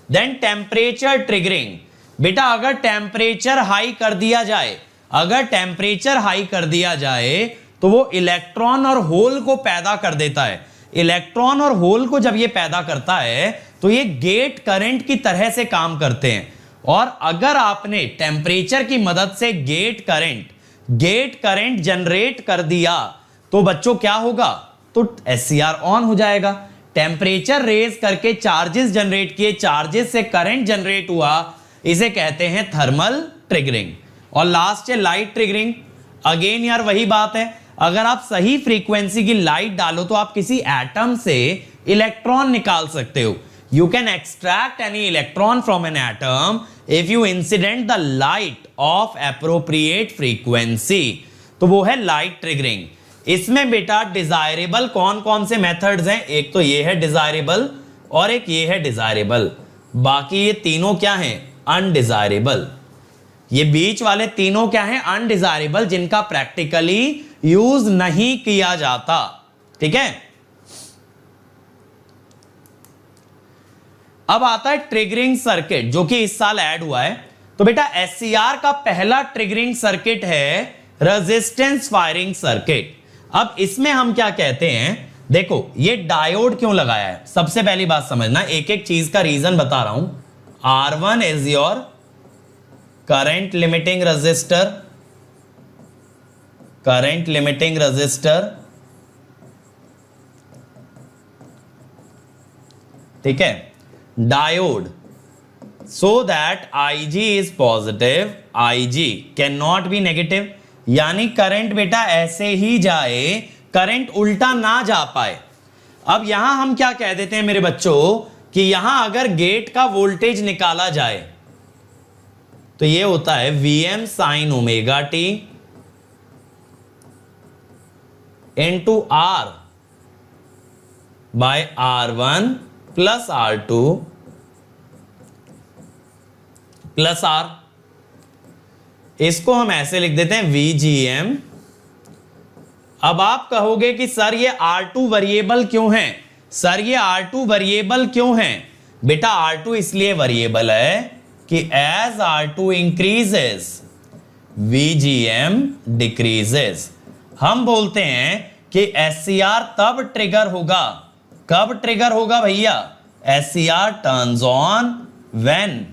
Then temperature triggering. बेटा अगर टेम्परेचर हाई कर दिया जाए, अगर टेम्परेचर हाई कर दिया जाए तो वो इलेक्ट्रॉन और होल को पैदा कर देता है। इलेक्ट्रॉन और होल को जब ये पैदा करता है तो ये गेट करंट की तरह से काम करते हैं। और अगर आपने टेम्परेचर की मदद से गेट करंट जनरेट कर दिया तो बच्चों क्या होगा? तो एससीआर ऑन हो जाएगा। टेम्परेचर रेज करके चार्जेस जनरेट किए, चार्जेस से करंट जनरेट हुआ, इसे कहते हैं थर्मल ट्रिगरिंग। और लास्ट है लाइट ट्रिगरिंग। अगेन यार वही बात है, अगर आप सही फ्रीक्वेंसी की लाइट डालो तो आप किसी एटम से इलेक्ट्रॉन निकाल सकते हो। You can extract any electron from an atom if you incident the light of appropriate frequency। तो वो है लाइट ट्रिगरिंग। इसमें बेटा डिजायरेबल कौन कौन से मेथड्स हैं? एक तो ये है डिजायरेबल और एक ये है डिजायरेबल। बाकी ये तीनों क्या हैं? अनडिजायरेबल। ये बीच वाले तीनों क्या हैं? अनडिजायरेबल, जिनका प्रैक्टिकली यूज नहीं किया जाता। ठीक है। अब आता है ट्रिगरिंग सर्किट, जो कि इस साल ऐड हुआ है। तो बेटा एससीआर का पहला ट्रिगरिंग सर्किट है रेजिस्टेंस फायरिंग सर्किट। अब इसमें हम क्या कहते हैं? देखो ये डायोड क्यों लगाया है, सबसे पहली बात समझना। एक एक चीज का रीजन बता रहा हूं। R1 is your current limiting resistor, current limiting resistor. ठीक है। Diode, so that Ig is positive, Ig cannot be negative, यानी करंट बेटा ऐसे ही जाए, करंट उल्टा ना जा पाए। अब यहां हम क्या कह देते हैं मेरे बच्चों कि यहां अगर गेट का वोल्टेज निकाला जाए तो ये होता है Vm sin omega T into R by R1 plus R2 plus R। इसको हम ऐसे लिख देते हैं VGM अब आप कहोगे कि सर ये R2 वेरिएबल क्यों है, सर ये R2 वेरिएबल क्यों है? बेटा R2 इसलिए वेरिएबल है कि as R2 increases VGM decreases. हम बोलते हैं कि SCR तब ट्रिगर होगा, कब ट्रिगर होगा भैया? SCR turns on when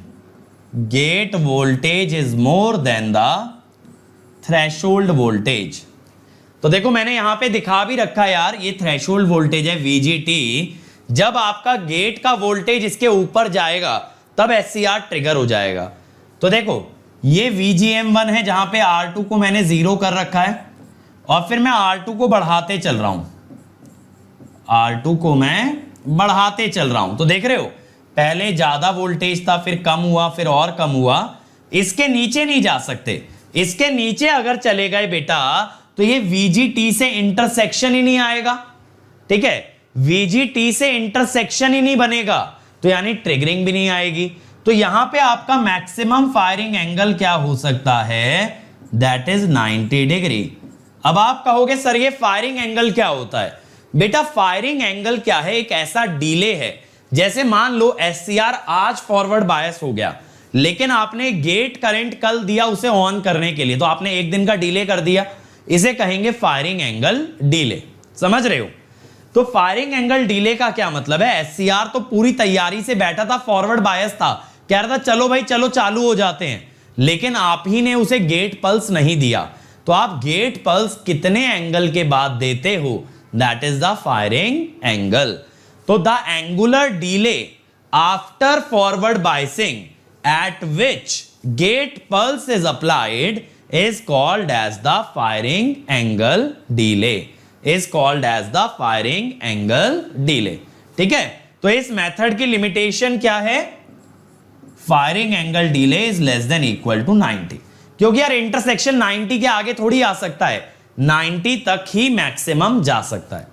gate voltage is more than the threshold voltage. तो देखो मैंने यहां पे दिखा भी रखा यार, ये थ्रेशोल्ड वोल्टेज है VGT। जब आपका गेट का वोल्टेज इसके ऊपर जाएगा तब SCR ट्रिगर हो जाएगा। तो देखो ये VGM1 है जहां पे R2 को मैंने 0 कर रखा है और फिर मैं R2 को बढ़ाते चल रहा हूं, R2 को मैं बढ़ाते चल रहा हूं। तो देख रहे हो पहले ज्यादा वोल्टेज था, फिर कम हुआ, फिर और कम हुआ। इसके नीचे नहीं जा सकते, इसके नीचे अगर चले गए बेटा तो ये VGT से इंटरसेक्शन ही नहीं आएगा, ठीक है? VGT से इंटरसेक्शन ही नहीं बनेगा तो यानी ट्रिगरिंग भी नहीं आएगी। तो यहां पे आपका मैक्सिमम फायरिंग एंगल क्या हो सकता है? That is 90 degree. अब आप कहोगे सर ये फायरिंग एंगल क्या होता है? बेटा फायरिंग एंगल क्या है? एक ऐसा डिले है, जैसे मान लो SCR आज फॉरवर्ड बायस हो गया, लेकिन आपने गेट करंट कल दिया उसे ऑन करने के लिए, तो आपने एक दिन का डिले कर दिया, इसे कहेंगे फायरिंग एंगल डिले। समझ रहे हो? तो फायरिंग एंगल डिले का क्या मतलब है? SCR तो पूरी तैयारी से बैठा था, फॉरवर्ड बायस था, कह रहा था चलो भाई चलो चालू हो जाते हैं, लेकिन आप ही ने उसे गेट पल्स नहीं दिया। तो आप गेट पल्स कितने एंगल के बाद देते हो? That is the firing angle. तो the angular delay after forward biasing at which gate pulse is applied is called as the firing angle delay, is called as the firing angle delay। ठीक है? तो इस method की limitation क्या है? Firing angle delay is less than equal to 90, क्योंकि यार intersection 90 के आगे थोड़ी आ सकता है, 90 तक ही मैक्सिमम जा सकता है।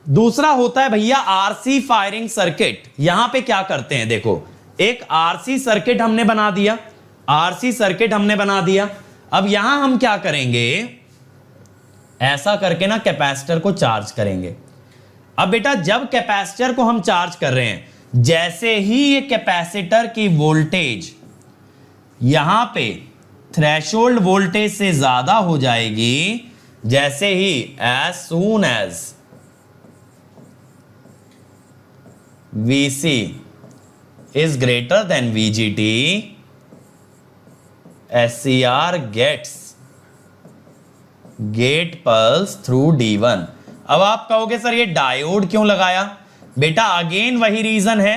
दूसरा होता है भैया RC फायरिंग सर्किट। यहां पे क्या करते हैं देखो, एक RC सर्किट हमने बना दिया, RC सर्किट हमने बना दिया। अब यहां हम क्या करेंगे, ऐसा करके ना कैपेसिटर को चार्ज करेंगे। अब बेटा जब कैपेसिटर को हम चार्ज कर रहे हैं, जैसे ही ये कैपेसिटर की वोल्टेज यहां पे थ्रेशोल्ड वोल्टेज से ज्यादा हो जाएगी, जैसे ही as soon as VC is greater than VGT, SCR gets gate pulse through D1। अब आप कहोगे सर ये डायोड क्यों लगाया? बेटा अगेन वही रीजन है,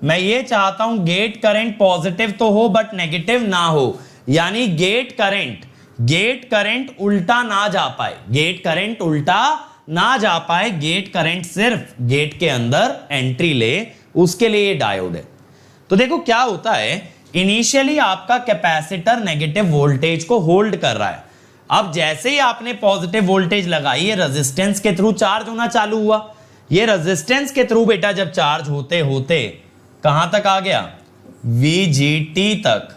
मैं ये चाहता हूं गेट करंट पॉजिटिव तो हो बट नेगेटिव ना हो, यानी गेट करंट उल्टा ना जा पाए, गेट करंट उल्टा ना जा पाए, गेट करंट सिर्फ गेट के अंदर एंट्री ले, उसके लिए ये डायोड है। तो देखो क्या होता है, इनिशियली आपका कैपेसिटर नेगेटिव वोल्टेज को होल्ड कर रहा है। अब जैसे ही आपने पॉजिटिव वोल्टेज लगाई, ये रेजिस्टेंस के थ्रू चार्ज होना चालू हुआ। ये रेजिस्टेंस के थ्रू बेटा जब चार्ज होते होते कहां तक आ गया? VGT तक,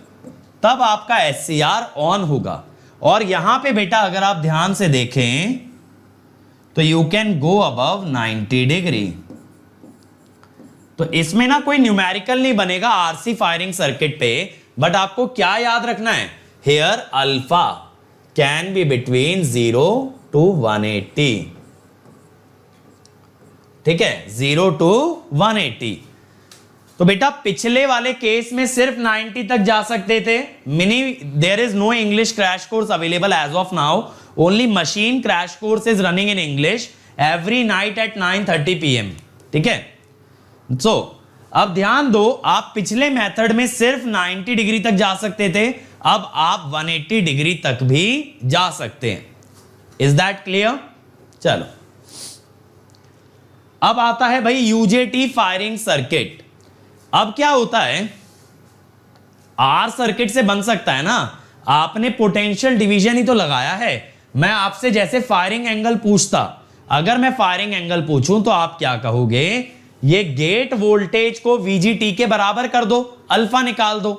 तब आपका SCR ऑन होगा। और यहां पे बेटा अगर आप ध्यान से देखें तो you can go above 90 degree. तो इसमें ना कोई न्यूमेरिकल नहीं बनेगा RC फायरिंग सर्किट पे, बट आपको क्या याद रखना है? Here alpha can be between 0 to 180। ठीक है, 0 to 180। तो बेटा पिछले वाले केस में सिर्फ 90 तक जा सकते थे। There is no English crash course available as of now, only machine crash course is running in English every night at 9:30 PM। ठीक है, सो अब ध्यान दो, आप पिछले मेथड में सिर्फ 90 डिग्री तक जा सकते थे, अब आप 180 डिग्री तक भी जा सकते हैं। Is that clear? चलो अब आता है भाई UJT फायरिंग सर्किट। अब क्या होता है, R सर्किट से बन सकता है ना, आपने पोटेंशियल डिवीजन ही तो लगाया है। मैं आपसे जैसे फायरिंग एंगल पूछता, अगर मैं फायरिंग एंगल पूछूं तो आप क्या कहोगे? ये गेट वोल्टेज को VGT के बराबर कर दो, अल्फा निकाल दो।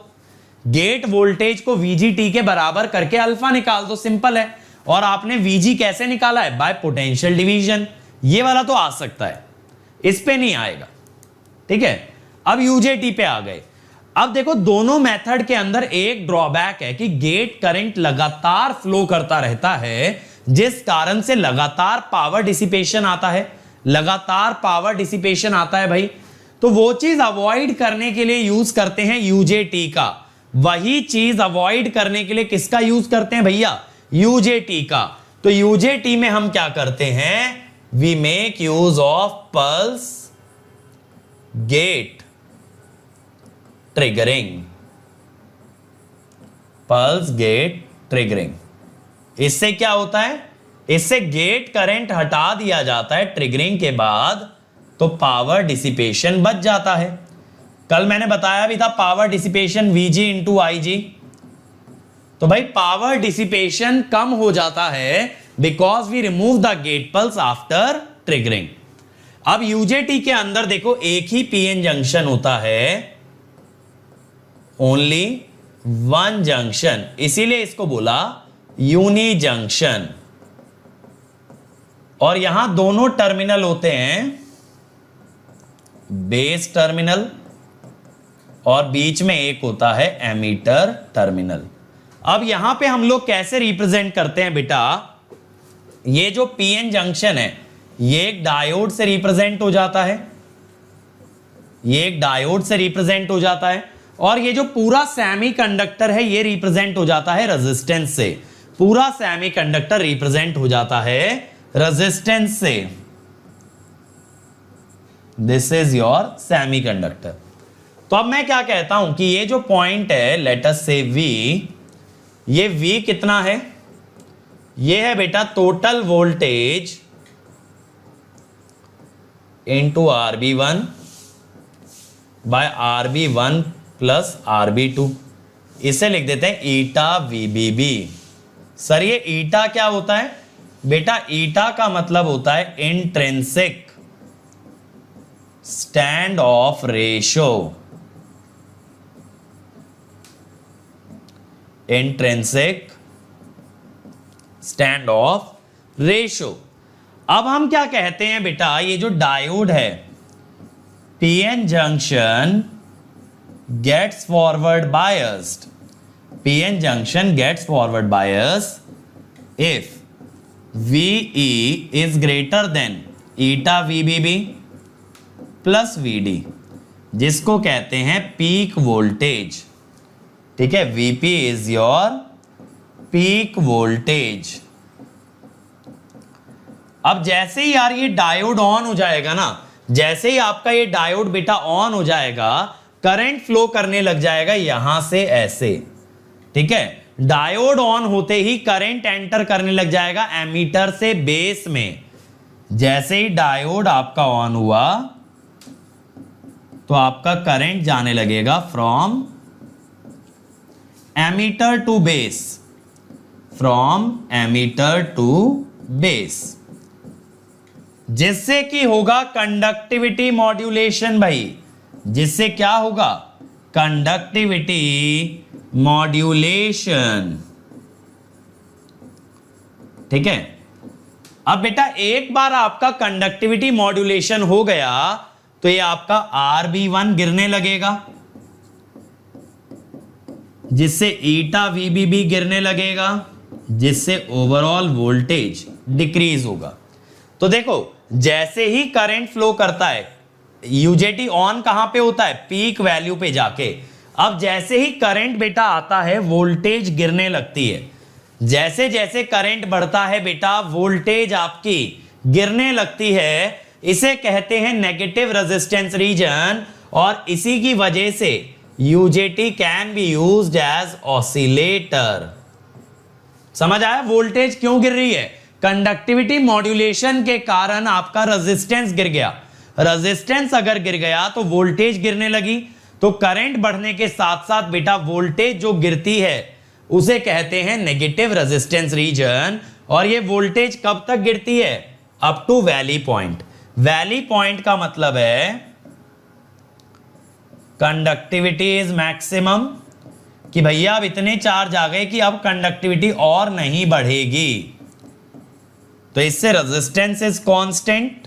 गेट वोल्टेज को VGT के बराबर करके अल्फा निकाल दो, सिंपल है। और आपने VG कैसे निकाला है? Bye potential division. ये वाला तो आ सकता है, इस पे नहीं आएगा, ठीक है। अब UJT पे आ गए। अब देखो दोनों मेथड के अंदर एक ड्रॉबैक है कि गेट करंट लगातार फ्लो करता रहता है, जिस कारण से लगातार पावर डिसिपेशन आता है, लगातार पावर डिसिपेशन आता है भाई। तो वो चीज अवॉइड करने के लिए यूज करते हैं UJT का। वही चीज अवॉइड करने के लिए किसका यूज करते हैं भैया? UJT का। तो UJT में हम क्या करते हैं? We make use of pulse gate triggering. Pulse gate triggering, इससे क्या होता है? इससे गेट करंट हटा दिया जाता है ट्रिगरिंग के बाद, तो पावर डिसिपेशन बच जाता है। कल मैंने बताया भी था power dissipation VG into IG। तो भाई पावर डिसिपेशन कम हो जाता है because we remove the gate pulse after triggering. अब UJT के अंदर देखो एक ही PN जंक्शन होता है, ओनली वन जंक्शन, इसीलिए इसको बोला यूनि जंक्शन। और यहां दोनों टर्मिनल होते हैं बेस टर्मिनल, और बीच में एक होता है एमीटर टर्मिनल। अब यहां पे हम लोग कैसे रिप्रेजेंट करते हैं बेटा? ये जो PN जंक्शन है ये एक डायोड से रिप्रेजेंट हो जाता है, ये एक डायोड से रिप्रेजेंट हो जाता है, और ये जो पूरा सेमीकंडक्टर है ये रिप्रेजेंट हो जाता है रेजिस्टेंस से। पूरा सेमीकंडक्टर रिप्रेजेंट हो जाता है रेजिस्टेंस से। This is your semiconductor. तो अब मैं क्या कहता हूं कि ये जो पॉइंट है, लेट अस से V, ये V कितना है? ये है बेटा total voltage into RB1 by RB1 plus RB2। इसे लिख देते हैं ईटा VBB। सर ये ईटा क्या होता है? बेटा ईटा का मतलब होता है intrinsic stand of ratio. Intrinsic stand of ratio. अब हम क्या कहते हैं बेटा? ये जो डायोड है PN junction gets forward biased. PN junction gets forward biased if VE is greater than eta VBB plus VD, जिसको कहते हैं पीक वोल्टेज। ठीक है, VP is your peak voltage. अब जैसे ही यार ये डायोड ऑन हो जाएगा ना, जैसे ही आपका ये डायोड बेटा ऑन हो जाएगा, करंट फ्लो करने लग जाएगा यहां से ऐसे। ठीक है, डायोड ऑन होते ही करंट एंटर करने लग जाएगा एमीटर से बेस में। जैसे ही डायोड आपका ऑन हुआ तो आपका करंट जाने लगेगा from emitter to base, from emitter to base, जिससे कि होगा कंडक्टिविटी मॉड्यूलेशन भाई। जिससे क्या होगा? Conductivity modulation. ठीक है, अब बेटा एक बार आपका कंडक्टिविटी मॉड्यूलेशन हो गया तो ये आपका RB1 गिरने लगेगा, जिससे ईटा VBB गिरने लगेगा, जिससे ओवरऑल वोल्टेज डिक्रीज होगा। तो देखो जैसे ही करंट फ्लो करता है, UJT ऑन कहां पे होता है? पीक वैल्यू पे जाके। अब जैसे ही करंट बेटा आता है वोल्टेज गिरने लगती है। जैसे जैसे करंट बढ़ता है बेटा वोल्टेज आपकी गिरने लगती है। इसे कहते हैं नेगेटिव रेजिस्टेंस रीजन, और इसी की वजह से UJT can be used as oscillator. समझ आया वोल्टेज क्यों गिर रही है? कंडक्टिविटी मॉड्यूलेशन के कारण आपका रेजिस्टेंस गिर गया। रेजिस्टेंस अगर गिर गया तो वोल्टेज गिरने लगी, तो करंट बढ़ने के साथ साथ बेटा वोल्टेज जो गिरती है उसे कहते हैं नेगेटिव रेजिस्टेंस रीजन। और ये वोल्टेज कब तक गिरती है? Up to valley point. Valley point का मतलब है कंडक्टिविटी इज मैक्सिमम, कि भैया अब इतने चार्ज आ गए कि अब कंडक्टिविटी और नहीं बढ़ेगी। तो इससे रेजिस्टेंस इज कांस्टेंट।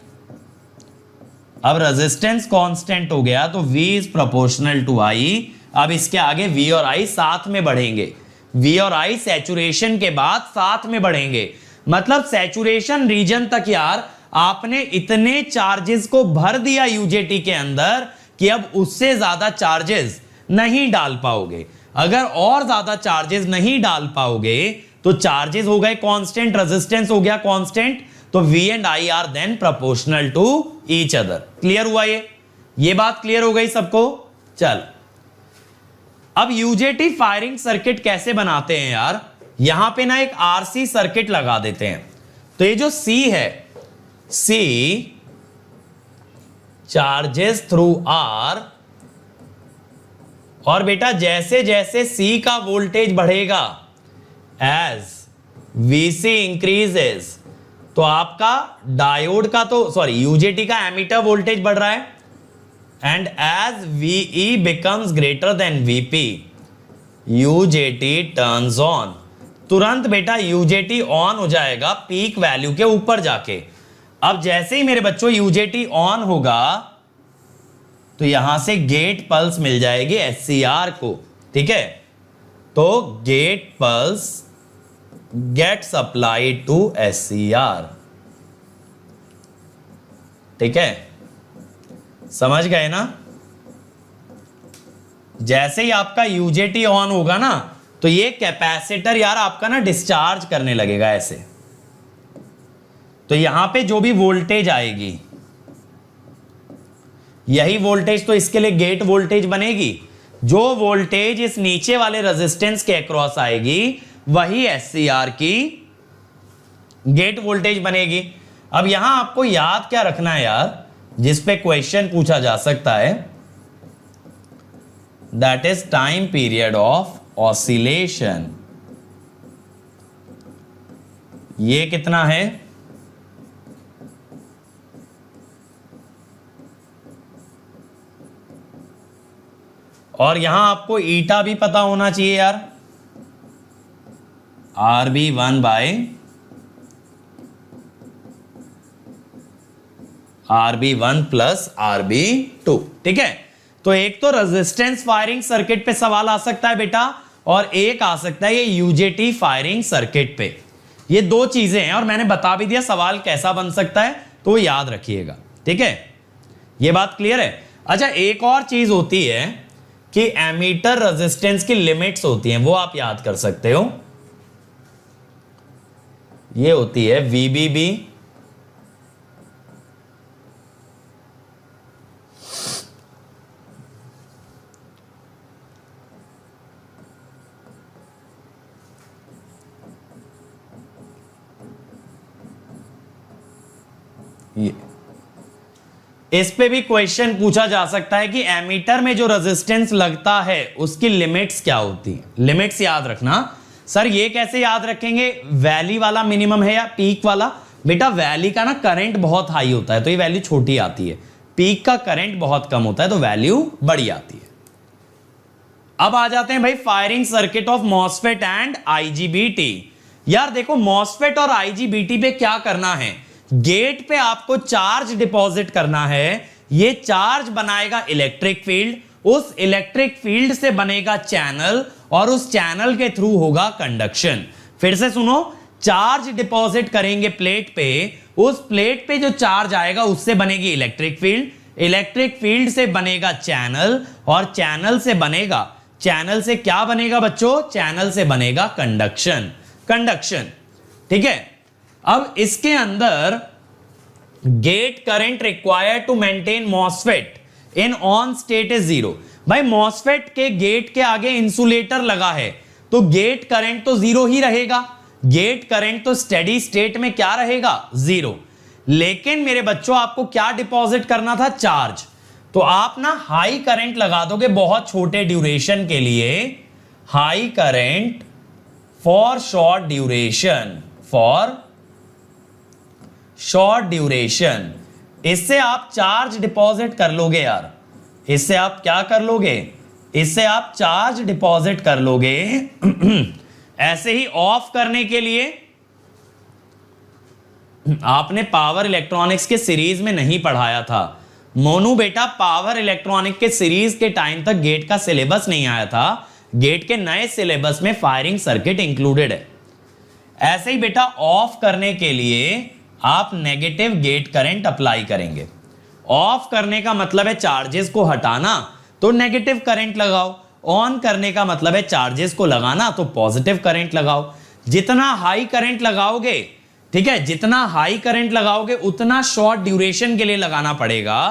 अब रेजिस्टेंस कांस्टेंट हो गया तो V is proportional to I। अब इसके आगे V और I साथ में बढ़ेंगे, V और I सैचुरेशन के बाद साथ में बढ़ेंगे, मतलब सैचुरेशन रीजन तक यार आपने इतने चार्जेस को भर दिया यूजेटी के अंदर कि अब उससे ज्यादा चार्जेस नहीं डाल पाओगे। अगर और ज्यादा चार्जेस नहीं डाल पाओगे तो चार्जेस हो गए कांस्टेंट, रेजिस्टेंस हो गया कांस्टेंट, तो V and I are then proportional to each other. Clear हुआ? ये बात क्लियर हो गई सबको? चल अब यूजेटी फायरिंग सर्किट कैसे बनाते हैं यार, यहां पे ना एक RC सर्किट लगा देते हैं। तो ये जो C है, C चार्जेस थ्रू R, और बेटा जैसे जैसे C का वोल्टेज बढ़ेगा, एज VC इंक्रीजेस, तो आपका डायोड का तो सॉरी यूजेटी का एमीटर वोल्टेज बढ़ रहा है, and as VE becomes greater than VP UJT turns on. तुरंत बेटा यूजेटी ऑन हो जाएगा पीक वैल्यू के ऊपर जाके। अब जैसे ही मेरे बच्चों यूजेटी ऑन होगा तो यहां से गेट पल्स मिल जाएगी SCR को, ठीक है? तो gate pulse gets applied to SCR, ठीक है? समझ गए ना? जैसे ही आपका यूजेटी ऑन होगा ना तो ये कैपेसिटर यार आपका ना डिस्चार्ज करने लगेगा ऐसे। तो यहां पे जो भी वोल्टेज आएगी, यही वोल्टेज तो इसके लिए गेट वोल्टेज बनेगी। जो वोल्टेज इस नीचे वाले रेजिस्टेंस के अक्रॉस आएगी वही SCR की गेट वोल्टेज बनेगी। अब यहां आपको याद क्या रखना है यार, जिस पे क्वेश्चन पूछा जा सकता है, that is time period of oscillation. ये कितना है? और यहां आपको ईटा भी पता होना चाहिए यार, RB1 by RB1 plus RB2, ठीक है? तो एक तो रेजिस्टेंस फायरिंग सर्किट पे सवाल आ सकता है बेटा, और एक आ सकता है ये यूजेटी फायरिंग सर्किट पे। ये दो चीजें हैं और मैंने बता भी दिया सवाल कैसा बन सकता है, तो याद रखिएगा, ठीक है? ये बात क्लियर है? अच्छा, एक और चीज होती है कि एमीटर रेजिस्टेंस की लिमिट्स होती हैं, वो आप याद कर सकते हो। ये होती है VBB, ये इस पे भी क्वेश्चन पूछा जा सकता है कि एमीटर में जो रेजिस्टेंस लगता है उसकी लिमिट्स क्या होती है। लिमिट्स याद रखना। सर ये कैसे याद रखेंगे, वैली वाला मिनिमम है या पीक वाला? बेटा वैली का ना करंट बहुत हाई होता है तो ये वैल्यू छोटी आती है, पीक का करंट बहुत कम होता है तो वैल्यू बड़ी आती है। अब आ जाते हैं भाई firing circuit of MOSFET and IGBT। यार देखो मॉसफेट और IGBT पे क्या करना है, गेट पे आपको चार्ज डिपॉजिट करना है, ये चार्ज बनाएगा इलेक्ट्रिक फील्ड, उस इलेक्ट्रिक फील्ड से बनेगा चैनल और उस चैनल के थ्रू होगा कंडक्शन। फिर से सुनो, चार्ज डिपॉजिट करेंगे प्लेट पे, उस प्लेट पे जो चार्ज आएगा उससे बनेगी इलेक्ट्रिक फील्ड, इलेक्ट्रिक फील्ड से बनेगा चैनल और चैनल से बनेगा, चैनल से क्या बनेगा बच्चों, चैनल से बनेगा कंडक्शन, कंडक्शन, ठीक है? अब इसके अंदर gate current required to maintain MOSFET in on state is 0। भाई मॉसफेट के गेट के आगे इंसुलेटर लगा है तो गेट करंट तो 0 ही रहेगा, गेट करंट तो स्टेडी स्टेट में क्या रहेगा, 0। लेकिन मेरे बच्चों आपको क्या डिपॉजिट करना था, चार्ज। तो आप ना हाई करंट लगा दोगे बहुत छोटे ड्यूरेशन के लिए, high current for short duration, for short duration. इससे आप चार्ज डिपॉजिट कर लोगे यार, इससे आप क्या कर लोगे, इससे आप चार्ज डिपॉजिट कर लोगे। ऐसे ही ऑफ करने के लिए आपने पावर इलेक्ट्रॉनिक्स के सीरीज में नहीं पढ़ाया था मोनू बेटा, पावर इलेक्ट्रॉनिक के सीरीज के टाइम तक गेट का सिलेबस नहीं आया था। गेट के नए सिलेबस में फायरिंग सर्किट इंक्लूडेड है। ऐसे ही बेटा ऑफ करने के लिए आप नेगेटिव गेट करंट अप्लाई करेंगे। ऑफ करने का मतलब है चार्जेस को हटाना, तो नेगेटिव करंट लगाओ। ऑन करने का मतलब है चार्जेस को लगाना, तो पॉजिटिव करंट लगाओ। जितना हाई करंट लगाओगे, ठीक है, जितना हाई करंट लगाओगे उतना शॉर्ट ड्यूरेशन के लिए लगाना पड़ेगा,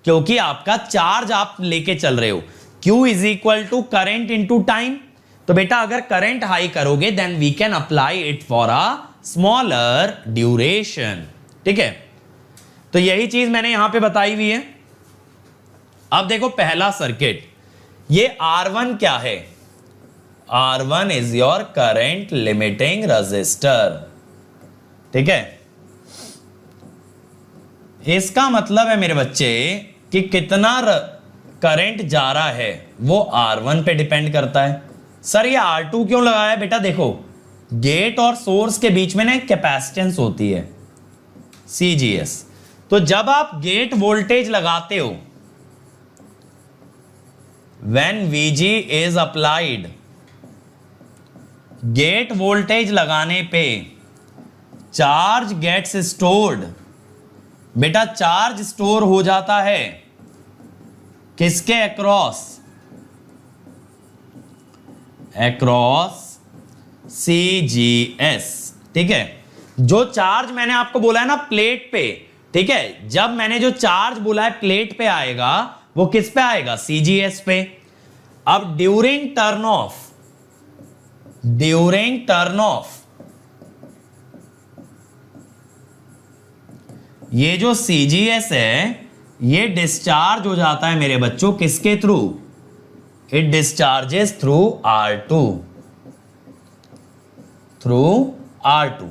क्योंकि आपका चार्ज आप लेके चल रहे हो। Q is equal to current into time. तो बेटा अगर करंट हाई करोगे then we can apply it for a smaller duration. ठीक है, तो यही चीज मैंने यहां पे बताई हुई है। अब देखो पहला सर्किट, ये R1 क्या है? R1 is your current limiting register. ठीक है, इसका मतलब है मेरे बच्चे कि कितना करंट जा रहा है वो R1 पे डिपेंड करता है। सर ये R2 क्यों लगाया है? बेटा देखो, गेट और सोर्स के बीच में ना कैपेसिटेंस होती है CGS। तो जब आप गेट वोल्टेज लगाते हो, when VG is applied, gate voltage लगाने पे चार्ज गेट्स स्टोर्ड। बेटा चार्ज स्टोर हो जाता है किसके अक्रॉस? Across CGS। ठीक है, जो चार्ज मैंने आपको बोला है ना प्लेट पे, ठीक है, जब मैंने जो चार्ज बोला है प्लेट पे आएगा, वो किस पे आएगा? CGS पे। अब during turn off, during turn off ये जो CGS है ये डिस्चार्ज हो जाता है मेरे बच्चों किसके through? It discharges through R2, through R2।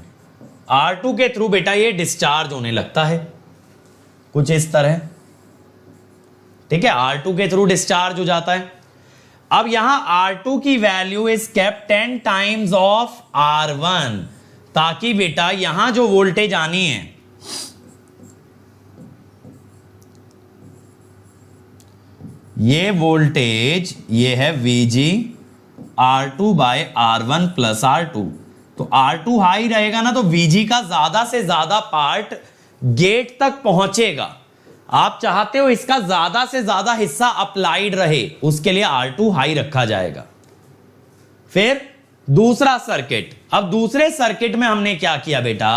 R2 के थ्रू बेटा ये डिस्चार्ज होने लगता है कुछ इस तरह। ठीक है, R2 के थ्रू डिस्चार्ज हो जाता है। अब यहां R2 की value is kept 10 times of R1, ताकि बेटा यहां जो वोल्टेज आनी है, ये वोल्टेज ये है VG R2 bye R1 plus R2। तो R2 हाई रहेगा ना, तो VG का ज्यादा से ज्यादा पार्ट गेट तक पहुंचेगा। आप चाहते हो इसका ज्यादा से ज्यादा हिस्सा अप्लाइड रहे, उसके लिए R2 हाई रखा जाएगा। फिर दूसरा सर्किट, अब दूसरे सर्किट में हमने क्या किया बेटा?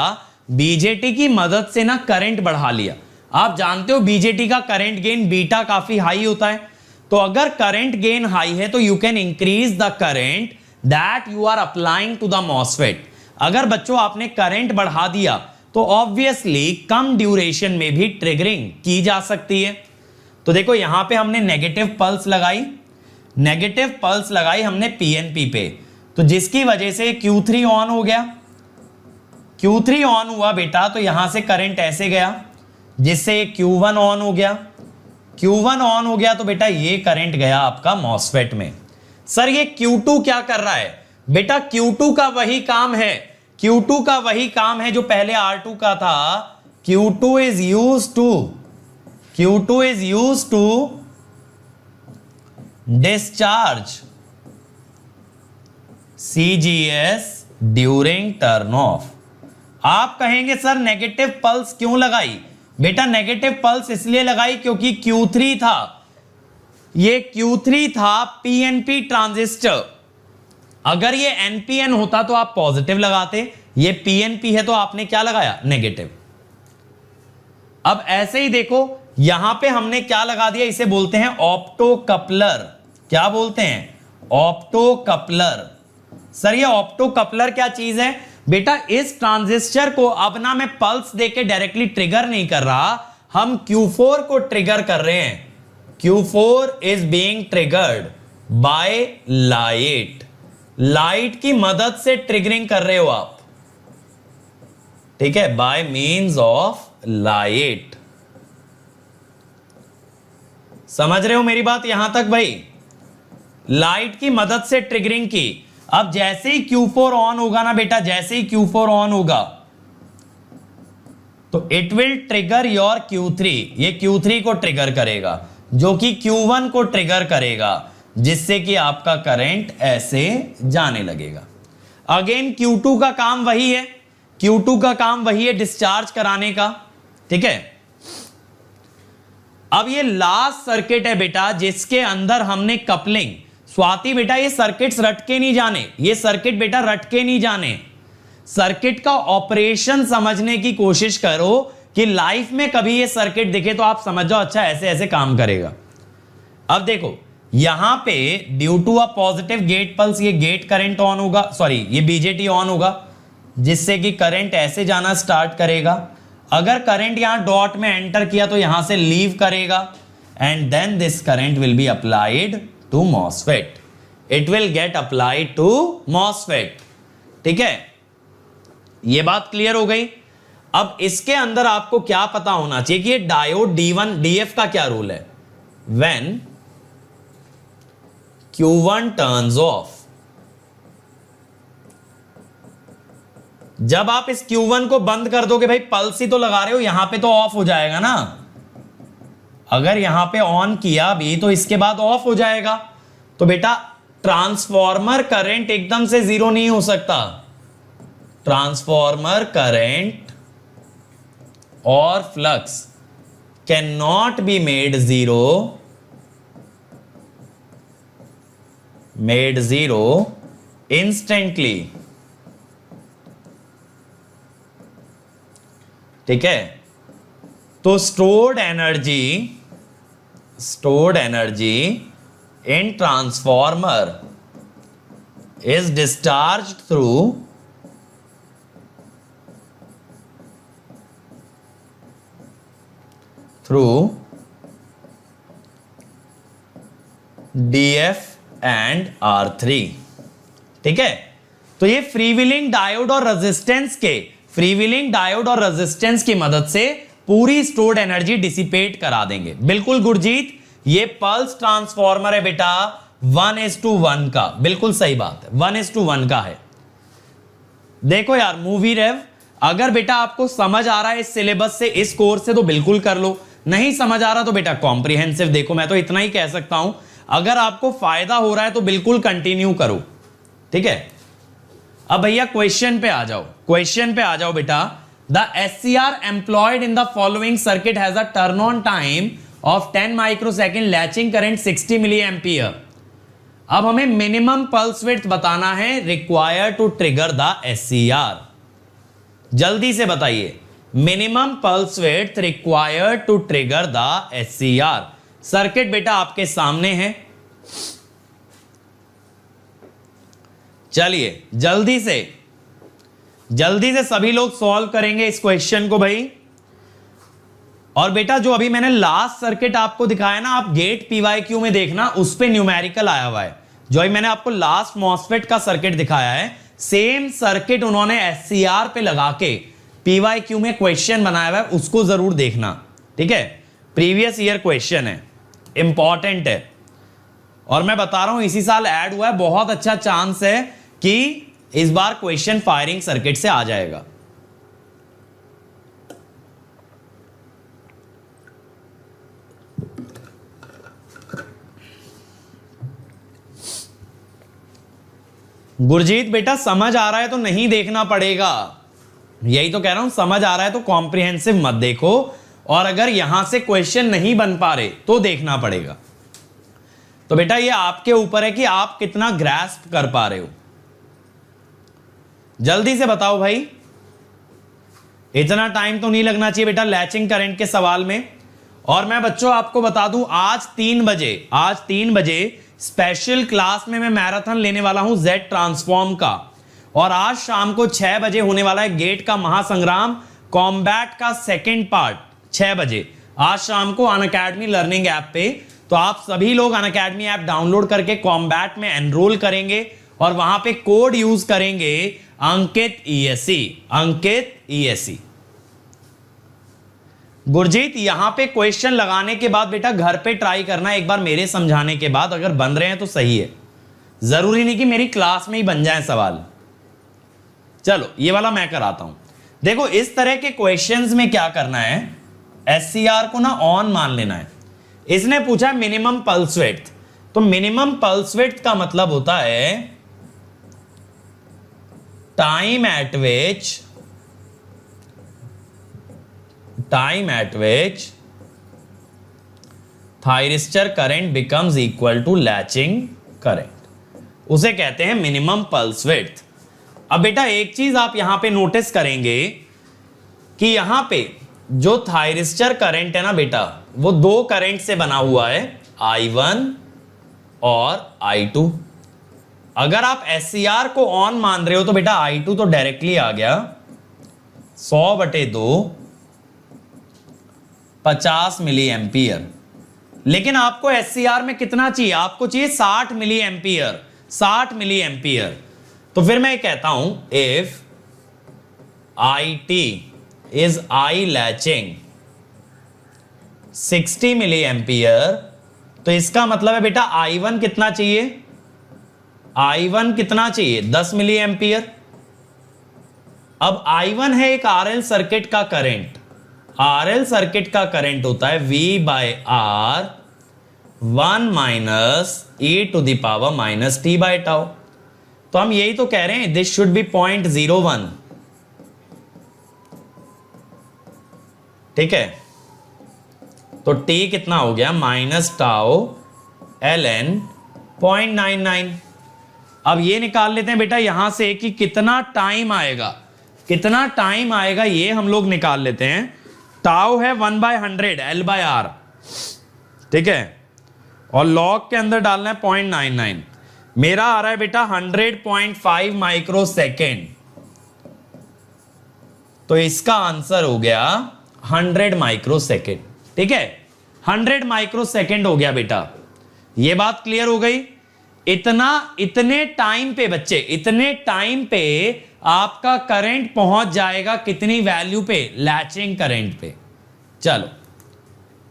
BJT की मदद से ना करंट बढ़ा लिया। आप जानते हो BJT का करंट गेन बीटा काफी हाई होता है, तो अगर करंट गेन हाई है तो you can increase the current that you are applying to the MOSFET. अगर बच्चों आपने करंट बढ़ा दिया तो ऑब्वियसली कम ड्यूरेशन में भी ट्रिगरिंग की जा सकती है। तो देखो यहां पे हमने नेगेटिव पल्स लगाई, नेगेटिव पल्स लगाई हमने PNP पे, तो जिसकी वजह से Q3 ऑन हो गया। Q3 ऑन हुआ बेटा, तो यहां से करंट ऐसे गया जिससे Q1 ऑन हो गया। Q1 ऑन हो गया तो बेटा ये करंट गया आपका मॉसफेट में। सर ये Q2 क्या कर रहा है? बेटा Q2 का वही काम है, Q2 का वही काम है जो पहले R2 का था। Q2 is used to discharge CGS during turn off। आप कहेंगे सर नेगेटिव पल्स क्यों लगाई? बेटा नेगेटिव पल्स इसलिए लगाई क्योंकि Q3 था, ये Q3 था PNP ट्रांजिस्टर। अगर ये NPN होता तो आप पॉजिटिव लगाते, ये PNP है तो आपने क्या लगाया? नेगेटिव। अब ऐसे ही देखो यहां पे हमने क्या लगा दिया, इसे बोलते हैं ऑप्टो कपलर। क्या बोलते हैं? Opto coupler. सर ये ऑप्टो कपलर क्या चीज है? बेटा इस ट्रांजिस्टर को अब ना मैं पल्स देके डायरेक्टली ट्रिगर नहीं कर रहा, हम Q4 को ट्रिगर कर रहे हैं। Q4 is being triggered by light. Light की मदद से ट्रिगरिंग कर रहे हो आप, ठीक है, बाय मीन्स ऑफ लाइट। समझ रहे हो मेरी बात यहां तक भाई? लाइट की मदद से ट्रिगरिंग की। अब जैसे ही Q4 ऑन होगा ना बेटा, जैसे ही Q4 ऑन होगा it will trigger your Q3, ये Q3 को ट्रिगर करेगा जो कि Q1 को ट्रिगर करेगा, जिससे कि आपका करंट ऐसे जाने लगेगा। अगेन Q2 का काम वही है, Q2 का काम वही है डिस्चार्ज कराने का, ठीक है। अब ये लास्ट सर्किट है बेटा जिसके अंदर हमने कपलिंग, स्वाति बेटा ये सर्किट्स रटके नहीं जाने, ये सर्किट बेटा रटके नहीं जाने, सर्किट का ऑपरेशन समझने की कोशिश करो कि लाइफ में कभी ये सर्किट दिखे तो आप समझ जाओ अच्छा ऐसे ऐसे काम करेगा। अब देखो यहां पे due to a positive gate pulse ये गेट करंट ऑन होगा, सॉरी ये बीजेटी ऑन होगा, जिससे कि करंट ऐसे जाना स्टार्ट करेगा। अगर करंट यहां डॉट में एंटर किया तो यहां से लीव करेगा and then this current will be applied to MOSFET, it will get applied to MOSFET, ठीक है। ये बात क्लियर हो गई। अब इसके अंदर आपको क्या पता होना चाहिए कि ये डायोड D1 DF का क्या रूल है, व्हेन Q1 टर्न्स ऑफ, जब आप इस Q1 को बंद कर दोगे, भाई पल्स ही तो लगा रहे हो, यहां पे तो ऑफ हो जाएगा ना, अगर यहां पे ऑन किया भी तो इसके बाद ऑफ हो जाएगा। तो बेटा ट्रांसफॉर्मर करंट एकदम से जीरो नहीं हो सकता, ट्रांसफॉर्मर करंट और flux can not be made zero instantly, ठीक है। तो stored energy in transformer is discharge through DF and R3, ठीक है। तो ये फ्रीव्हीलिंग डायोड और रेजिस्टेंस की मदद से पूरी स्टोर्ड एनर्जी डिसिपेट करा देंगे। बिल्कुल गुरजीत, ये पल्स ट्रांसफॉर्मर है बेटा 1:1 का, बिल्कुल सही बात है, 1:1 का है। देखो यार मूवी रेव, अगर बेटा आपको समझ आ रहा है इस सिलेबस से, इस कोर्स से, तो बिल्कुल कर लो, नहीं समझ आ रहा तो बेटा कॉम्प्रिहेंसिव देखो। मैं तो इतना ही कह सकता हूं, अगर आपको फायदा हो रहा है तो बिल्कुल कंटिन्यू करो, ठीक है। अब भैया क्वेश्चन पे आ जाओ बेटा। The SCR employed in the following circuit has a turn on time of 10 microsecond, latching current 60 milli ampere. अब हमें मिनिमम पल्स विड्थ बताना है required to trigger the SCR। जल्दी से बताइए, minimum pulse width required to trigger the SCR। Circuit बेटा आपके सामने है, चलिए जल्दी से सभी लोग सॉल्व करेंगे इस क्वेश्चन को भाई। और बेटा जो अभी मैंने लास्ट सर्किट आपको दिखाया ना, आप गेट PYQ में देखना, उस पे न्यूमेरिकल आया हुआ है। जो अभी मैंने आपको लास्ट मॉसफेट का सर्किट दिखाया है, सेम सर्किट उन्होंने SCR पे लगा के PYQ में क्वेश्चन बनाया हुआ है, उसको जरूर देखना, ठीक है। प्रीवियस ईयर क्वेश्चन है, इंपॉर्टेंट है, और मैं बता रहा हूं इसी साल ऐड हुआ है, बहुत अच्छा चांस है कि इस बार क्वेश्चन फायरिंग सर्किट से आ जाएगा। गुरजीत बेटा समझ आ रहा है तो नहीं देखना पड़ेगा, यही तो कह रहा हूं, समझ आ रहा है तो कॉम्प्रिहेंसिव मत देखो, और अगर यहां से क्वेश्चन नहीं बन पा रहे तो देखना पड़ेगा। तो बेटा ये आपके ऊपर है कि आप कितना ग्रैस्प कर पा रहे हो। जल्दी से बताओ भाई, इतना टाइम तो नहीं लगना चाहिए बेटा लैचिंग करंट के सवाल में। और मैं बच्चों आपको बता दूं, आज 3 बजे स्पेशल क्लास में मैं मैराथन लेने वाला हूं Z ट्रांसफॉर्म का, और आज शाम को 6 बजे होने वाला है गेट का महासंग्राम कॉम्बैट का सेकेंड पार्ट, 6 बजे आज शाम को अनअकैडमी लर्निंग ऐप पे। तो आप सभी लोग अनअकैडमी ऐप डाउनलोड करके कॉम्बैट में एनरोल करेंगे और वहां पे कोड यूज करेंगे अंकित ESE। गुरजीत यहां पे क्वेश्चन लगाने के बाद बेटा घर पे ट्राई करना एक बार मेरे समझाने के बाद, अगर बन रहे हैं तो सही है, जरूरी नहीं कि मेरी क्लास में ही बन जाए सवाल। चलो ये वाला मैं कराता हूं। देखो इस तरह के क्वेश्चंस में क्या करना है, एससीआर को ना ऑन मान लेना है। इसने पूछा मिनिमम पल्स विड्थ, तो मिनिमम पल्स विड्थ का मतलब होता है time at which thyristor current becomes equal to latching current, उसे कहते हैं मिनिमम पल्स विड्थ। अब बेटा एक चीज आप यहां पे नोटिस करेंगे कि यहां पे जो थायरिस्टर करंट है ना बेटा, वो दो करंट से बना हुआ है, I1 और I2। अगर आप SCR को ऑन मान रहे हो तो बेटा I2 तो डायरेक्टली आ गया 100/2 50 मिली एम्पियर, लेकिन आपको SCR में कितना चाहिए, आपको चाहिए 60 मिली एम्पियर, 60 मिली एम्पियर। तो फिर मैं कहता हूं if IT is I latching 60 milli ampere, तो इसका मतलब है बेटा I1 कितना चाहिए, I1 कितना चाहिए 10 मिली एम्पियर। अब I1 है एक RL सर्किट का करंट, RL सर्किट का करंट होता है V/R 1 - e⁻⁻t/τ। तो हम यही तो कह रहे हैं, दिस शुड बी 0.01, ठीक है। तो t कितना हो गया -τ ln 0.99। अब ये निकाल लेते हैं बेटा यहां से कि कितना टाइम आएगा, कितना टाइम आएगा ये हम लोग निकाल लेते हैं। टाउ है 1/100 L/R, ठीक है, और लॉग के अंदर डालना है 0.99। मेरा आ रहा है बेटा 100.5 माइक्रोसेकेंड, तो इसका आंसर हो गया 100 माइक्रोसेकेंड, ठीक है, 100 माइक्रोसेकेंड हो गया बेटा। ये बात क्लियर हो गई। इतने टाइम पे बच्चे, इतने टाइम पे आपका करंट पहुंच जाएगा कितनी वैल्यू पे, लैचिंग करंट पे। चलो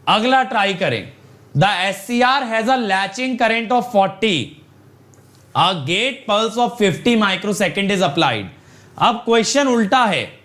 अगला ट्राई करें। The SCR has a latching current of 40, a gate pulse of 50 microsecond is applied. अब क्वेश्चन उल्टा है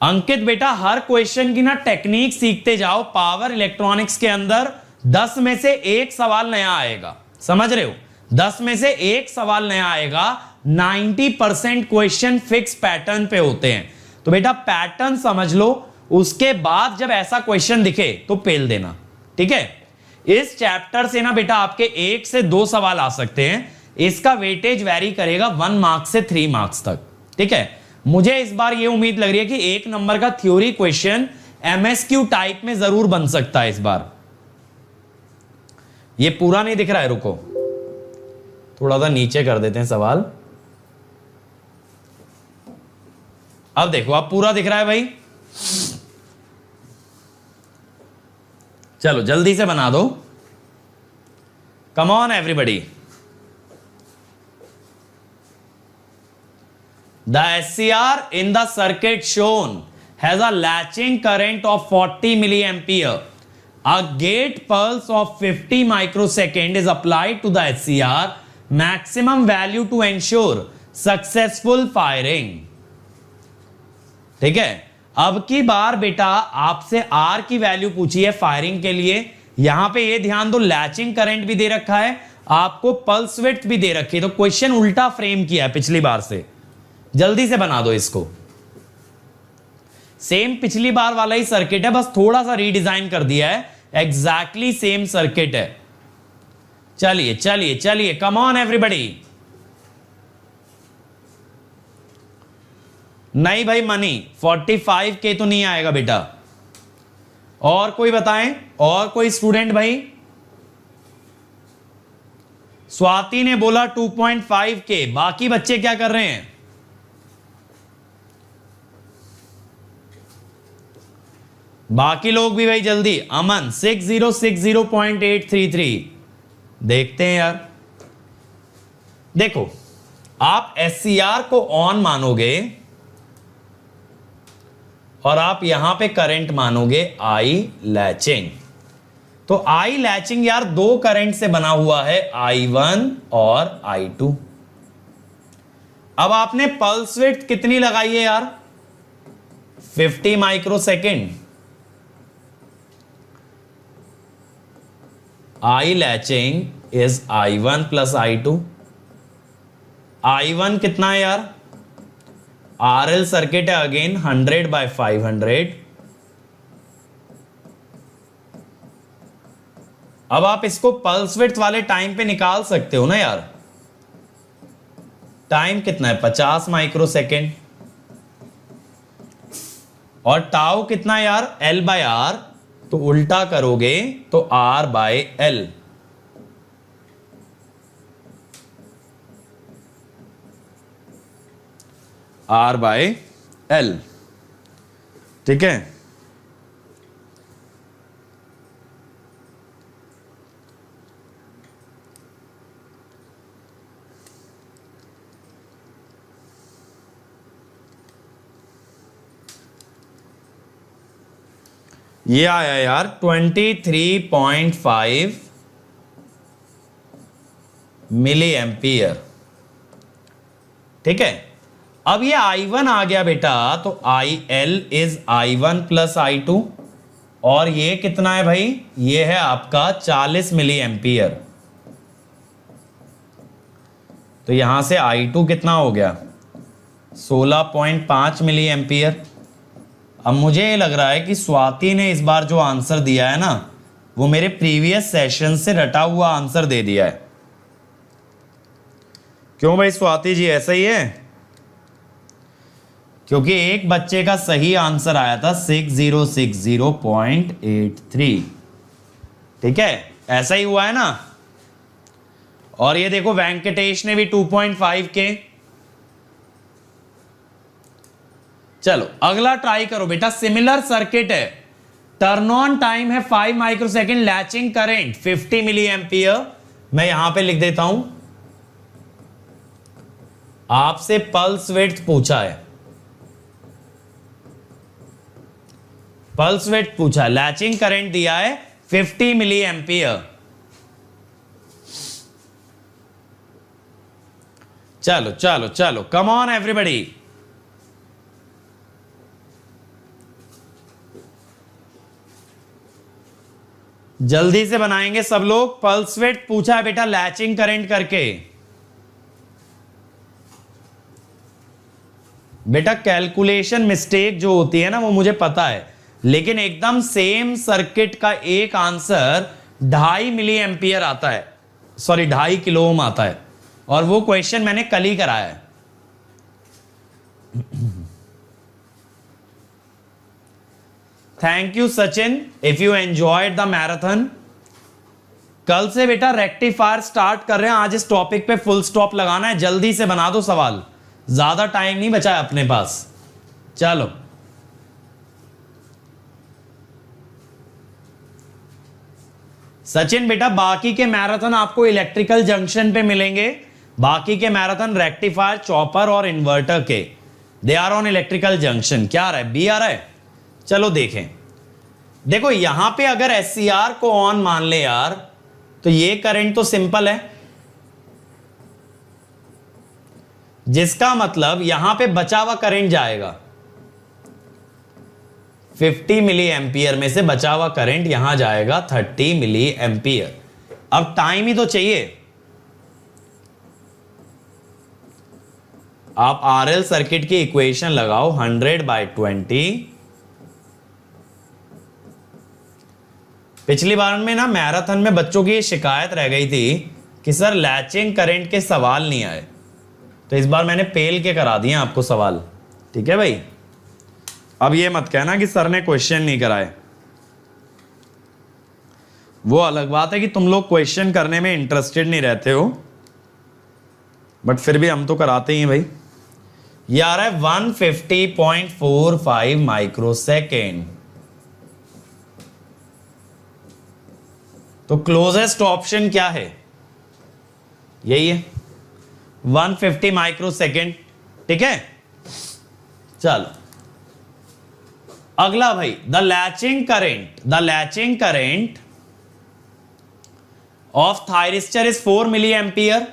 अंकित बेटा, हर क्वेश्चन की ना टेक्निक सीखते जाओ। पावर इलेक्ट्रॉनिक्स के अंदर 10 में से एक सवाल नया आएगा, समझ रहे हो, 10 में से एक सवाल नया आएगा। 90% क्वेश्चन फिक्स पैटर्न पे होते हैं। तो बेटा पैटर्न समझ लो, उसके बाद जब ऐसा क्वेश्चन दिखे तो पेल देना, ठीक है। इस चैप्टर से ना बेटा आपके 1 से 2 सवाल आ सकते हैं। इसका वेटेज वेरी करेगा 1 मार्क्स से 3 मार्क्स तक, ठीक है। मुझे इस बार ये उम्मीद लग रही है कि 1 नंबर का थ्योरी क्वेश्चन MSQ टाइप में जरूर बन सकता है इस बार। ये पूरा नहीं दिख रहा है, रुको थोड़ा सा नीचे कर देते हैं सवाल। अब देखो अब पूरा दिख रहा है भाई, चलो जल्दी से बना दो। कम on everybody. The SCR in the circuit shown has a latching current of 40 milliampere. A gate pulse of 50 microsecond is applied to the SCR. Maximum value to ensure successful firing. ठीक है, अब की बार बेटा आपसे R की value पूछी है firing के लिए। यहां पे ये ध्यान दो, लैचिंग करंट भी दे रखा है, आपको पल्स विड्थ भी दे रखी है। तो क्वेश्चन उल्टा फ्रेम किया है पिछली बार से। जल्दी से बना दो इसको। सेम पिछली बार वाला ही सर्किट है, बस थोड़ा सा रीडिजाइन कर दिया है। एग्जैक्टली सेम सर्किट है। चलिए चलिए चलिए, कम ऑन एवरीबॉडी। नहीं भाई मनी 45K तो नहीं आएगा बेटा। और कोई बताएं, और कोई स्टूडेंट भाई? स्वाति ने बोला 2.5K। बाकी बच्चे क्या कर रहे हैं? बाकी लोग भी भाई जल्दी। अमन 6060.833। देखते हैं यार। देखो आप SCR को ऑन मानोगे और आप यहां पे करंट मानोगे I लैचिंग। तो I लैचिंग यार दो करंट से बना हुआ है, I1 और I2। अब आपने पल्स विड्थ कितनी लगाई है यार, 50 microsecond. I latching is I1 plus I2। I1 कितना है यार, RL सर्किट है अगेन 100/500। अब आप इसको पल्स विड्थ वाले टाइम पे निकाल सकते हो ना यार। टाइम कितना है, 50 माइक्रोसेकेंड। और टाउ कितना है यार, L/R, तो उल्टा करोगे तो R/L। R/L, ठीक है। ये आया यार 23.5 मिली एम्पियर, ठीक है। अब ये I1 आ गया बेटा, तो IL is I1 plus I2। और ये कितना है भाई, ये है आपका 40 मिली एम्पियर। तो यहां से I2 कितना हो गया, 16.5 मिली एम्पियर। अब मुझे ये लग रहा है कि स्वाति ने इस बार जो आंसर दिया है ना, वो मेरे प्रीवियस सेशन से रटा हुआ आंसर दे दिया है। क्यों भाई स्वाति जी, ऐसा ही है? क्योंकि एक बच्चे का सही आंसर आया था 6060.83, ठीक है, ऐसा ही हुआ है ना। और ये देखो वेंकटेश ने भी 2.5 के। चलो अगला ट्राई करो बेटा, सिमिलर सर्किट है, टर्न ऑन टाइम है 5 microsecond, latching current 50 milli ampere. मैं यहां पे लिख देता हूं, आपसे पल्स विड्थ पूछा है, पल्स विड्थ पूछा है, लैचिंग करंट दिया है 50 मिली एम्पियर। चलो चलो चलो, कम ऑन एवरीबॉडी। जल्दी से बनाएंगे सब लोग। पल्स विड्थ पूछा है बेटा लैचिंग करंट करके। बेटा कैलकुलेशन मिस्टेक जो होती है ना, वो मुझे पता है, लेकिन एकदम सेम सर्किट का एक आंसर 2.5 मिली एम्पियर आता है, सॉरी 2.5 किलो ओम आता है। और वो क्वेश्चन मैंने कल ही कराया है। Thank you Sachin, if you enjoyed the marathon. कल से बेटा रेक्टिफायर स्टार्ट कर रहे हैं, आज इस टॉपिक पे फुल स्टॉप लगाना है। जल्दी से बना दो सवाल, ज्यादा टाइम नहीं बचा है अपने पास। चलो सचिन बेटा, बाकी के मैराथन आपको इलेक्ट्रिकल जंक्शन पे मिलेंगे। बाकी के मैराथन रेक्टिफायर, चॉपर और इन्वर्टर के, they are on Electrical Junction. क्या आ रहा है, बी आ रहा है? चलो देखें। देखो यहां पे अगर SCR को ऑन मान ले यार, तो ये करंट तो सिंपल है, जिसका मतलब यहां पे बचा हुआ करंट जाएगा 50 मिली एम्पियर में से बचा हुआ करंट यहां जाएगा 30 मिली एम्पियर। अब टाइम ही तो चाहिए। आप RL सर्किट की इक्वेशन लगाओ, 100/20। पिछली बार में ना मैराथन में बच्चों की शिकायत रह गई थी कि सर लैचिंग करंट के सवाल नहीं आए, तो इस बार मैंने पेल के करा दिए आपको सवाल, ठीक है भाई। अब ये मत कहना कि सर ने क्वेश्चन नहीं कराए। वो अलग बात है कि तुम लोग क्वेश्चन करने में इंटरेस्टेड नहीं रहते हो, बट फिर भी हम तो कराते ही हैं भाई। ये आ रहा है 150.45 माइक्रोसेकेंड। तो क्लोजेस्ट ऑप्शन क्या है, यही है 150 माइक्रोसेकेंड, ठीक है। चलो अगला भाई, the latching current of thyristor is 4 milli ampere.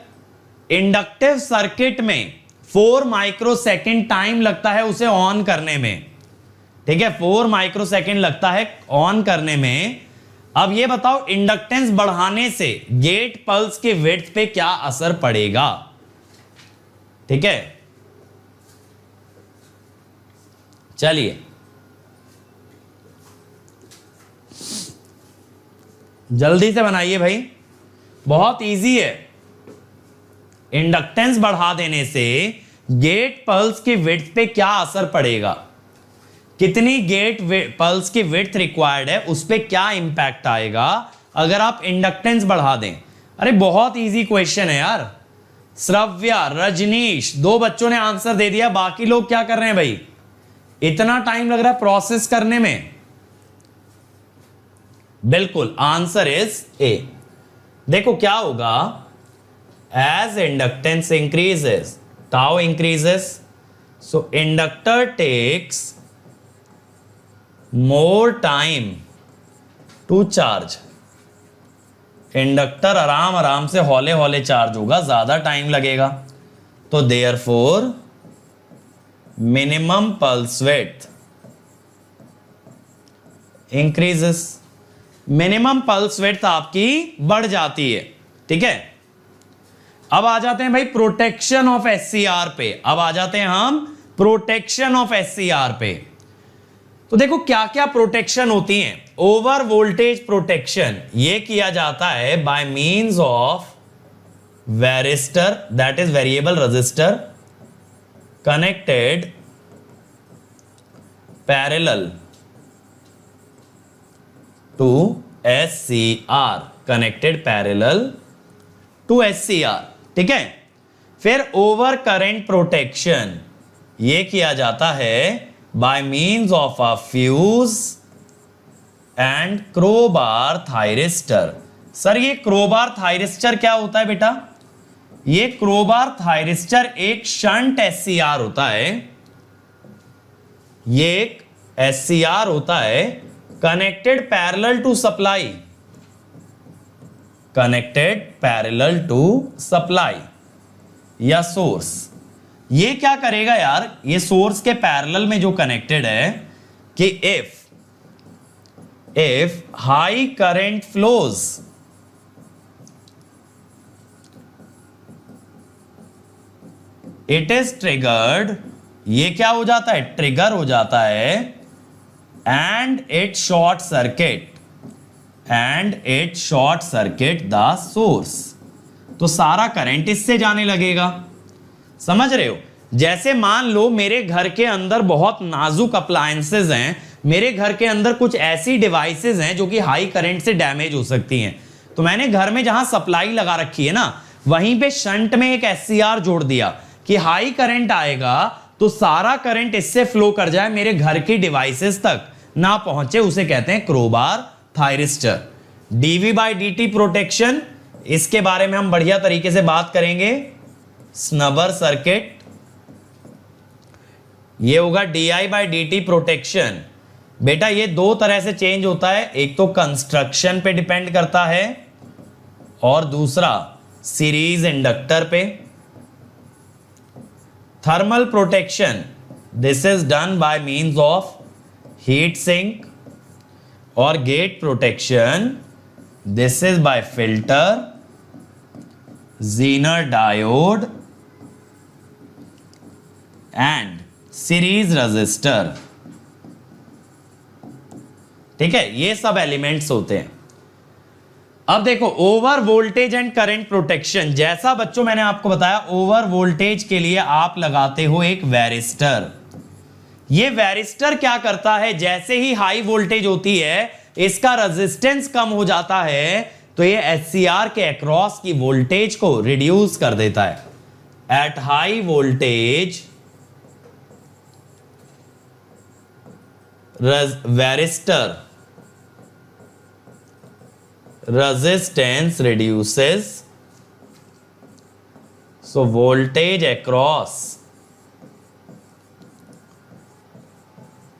Inductive circuit में 4 माइक्रोसेकंड टाइम लगता है उसे ऑन करने में, ठीक है, 4 माइक्रोसेकंड लगता है ऑन करने में। अब ये बताओ इंडक्टेंस बढ़ाने से गेट पल्स के विड्थ पे क्या असर पड़ेगा, ठीक है। चलिए जल्दी से बनाइए भाई, बहुत इजी है। इंडक्टेंस बढ़ा देने से गेट पल्स की विड्थ पे क्या असर पड़ेगा, कितनी गेट पल्स की विड्थ रिक्वायर्ड है, उस पे क्या इंपैक्ट आएगा अगर आप इंडक्टेंस बढ़ा दें। अरे बहुत इजी क्वेश्चन है यार। श्रव्या, रजनीश, 2 बच्चों ने आंसर दे दिया, बाकी लोग क्या कर रहे हैं भाई, इतना टाइम लग रहा है प्रोसेस करने में। बिल्कुल आंसर इज ए। देखो क्या होगा, as inductance increases tau increases, so inductor takes more time to charge. Inductor आराम आराम से हौले हौले चार्ज होगा, ज्यादा टाइम लगेगा, तो therefore minimum pulse width increases. Minimum pulse width आपकी बढ़ जाती है, ठीक है। अब आ जाते हैं भाई प्रोटेक्शन ऑफ एससीआर पे, अब आ जाते हैं हम प्रोटेक्शन ऑफ एससीआर पे। तो देखो क्या क्या प्रोटेक्शन होती हैं। ओवर वोल्टेज प्रोटेक्शन ये किया जाता है by means of varistor, that is variable resistor, connected parallel to SCR, connected parallel to SCR, ठीक है। फिर ओवर करंट प्रोटेक्शन ये किया जाता है by means of a fuse and crowbar thyristor. Sir ये क्रोबार थायरिस्टर क्या होता है बेटा, ये क्रोबार थायरिस्टर एक शंट SCR होता है, ये एक SCR होता है connected parallel to supply, connected parallel to supply या सोर्स। ये क्या करेगा यार, ये सोर्स के पैरेलल में जो कनेक्टेड है कि if high current flows, it is triggered, ये क्या हो जाता है, ट्रिगर हो जाता है, and it short circuit the source, तो सारा करंट इससे जाने लगेगा। समझ रहे हो, जैसे मान लो मेरे घर के अंदर बहुत नाजुक अप्लायंसेस हैं, मेरे घर के अंदर कुछ ऐसी डिवाइसेस हैं जो कि हाई करंट से डैमेज हो सकती हैं, तो मैंने घर में जहां सप्लाई लगा रखी है ना, वहीं पे शंट में एक SCR जोड़ दिया कि हाई करंट आएगा तो सारा करंट इससे फ्लो कर जाए, मेरे घर की डिवाइसेस तक ना पहुंचे, उसे कहते हैं क्रोबार थायरिस्टर। dV/dt प्रोटेक्शन, इसके बारे में हम बढ़िया तरीके से बात करेंगे। स्नबर सर्किट, ये होगा dI/dt प्रोटेक्शन। बेटा ये 2 तरह से चेंज होता है, एक तो कंस्ट्रक्शन पे डिपेंड करता है और दूसरा सीरीज इंडक्टर पे। Thermal protection, this is done by means of heat sink, और gate protection, this is by filter, zener diode and series resistor, ठीक है, ये सब एलिमेंट्स होते हैं। अब देखो over voltage and current protection, जैसा बच्चों मैंने आपको बताया ओवर वोल्टेज के लिए आप लगाते हो एक वैरिस्टर। ये वैरिस्टर क्या करता है, जैसे ही हाई वोल्टेज होती है इसका रेजिस्टेंस कम हो जाता है, तो ये SCR के अक्रॉस की वोल्टेज को रिड्यूस कर देता है। At high voltage varistor resistance reduces, so voltage across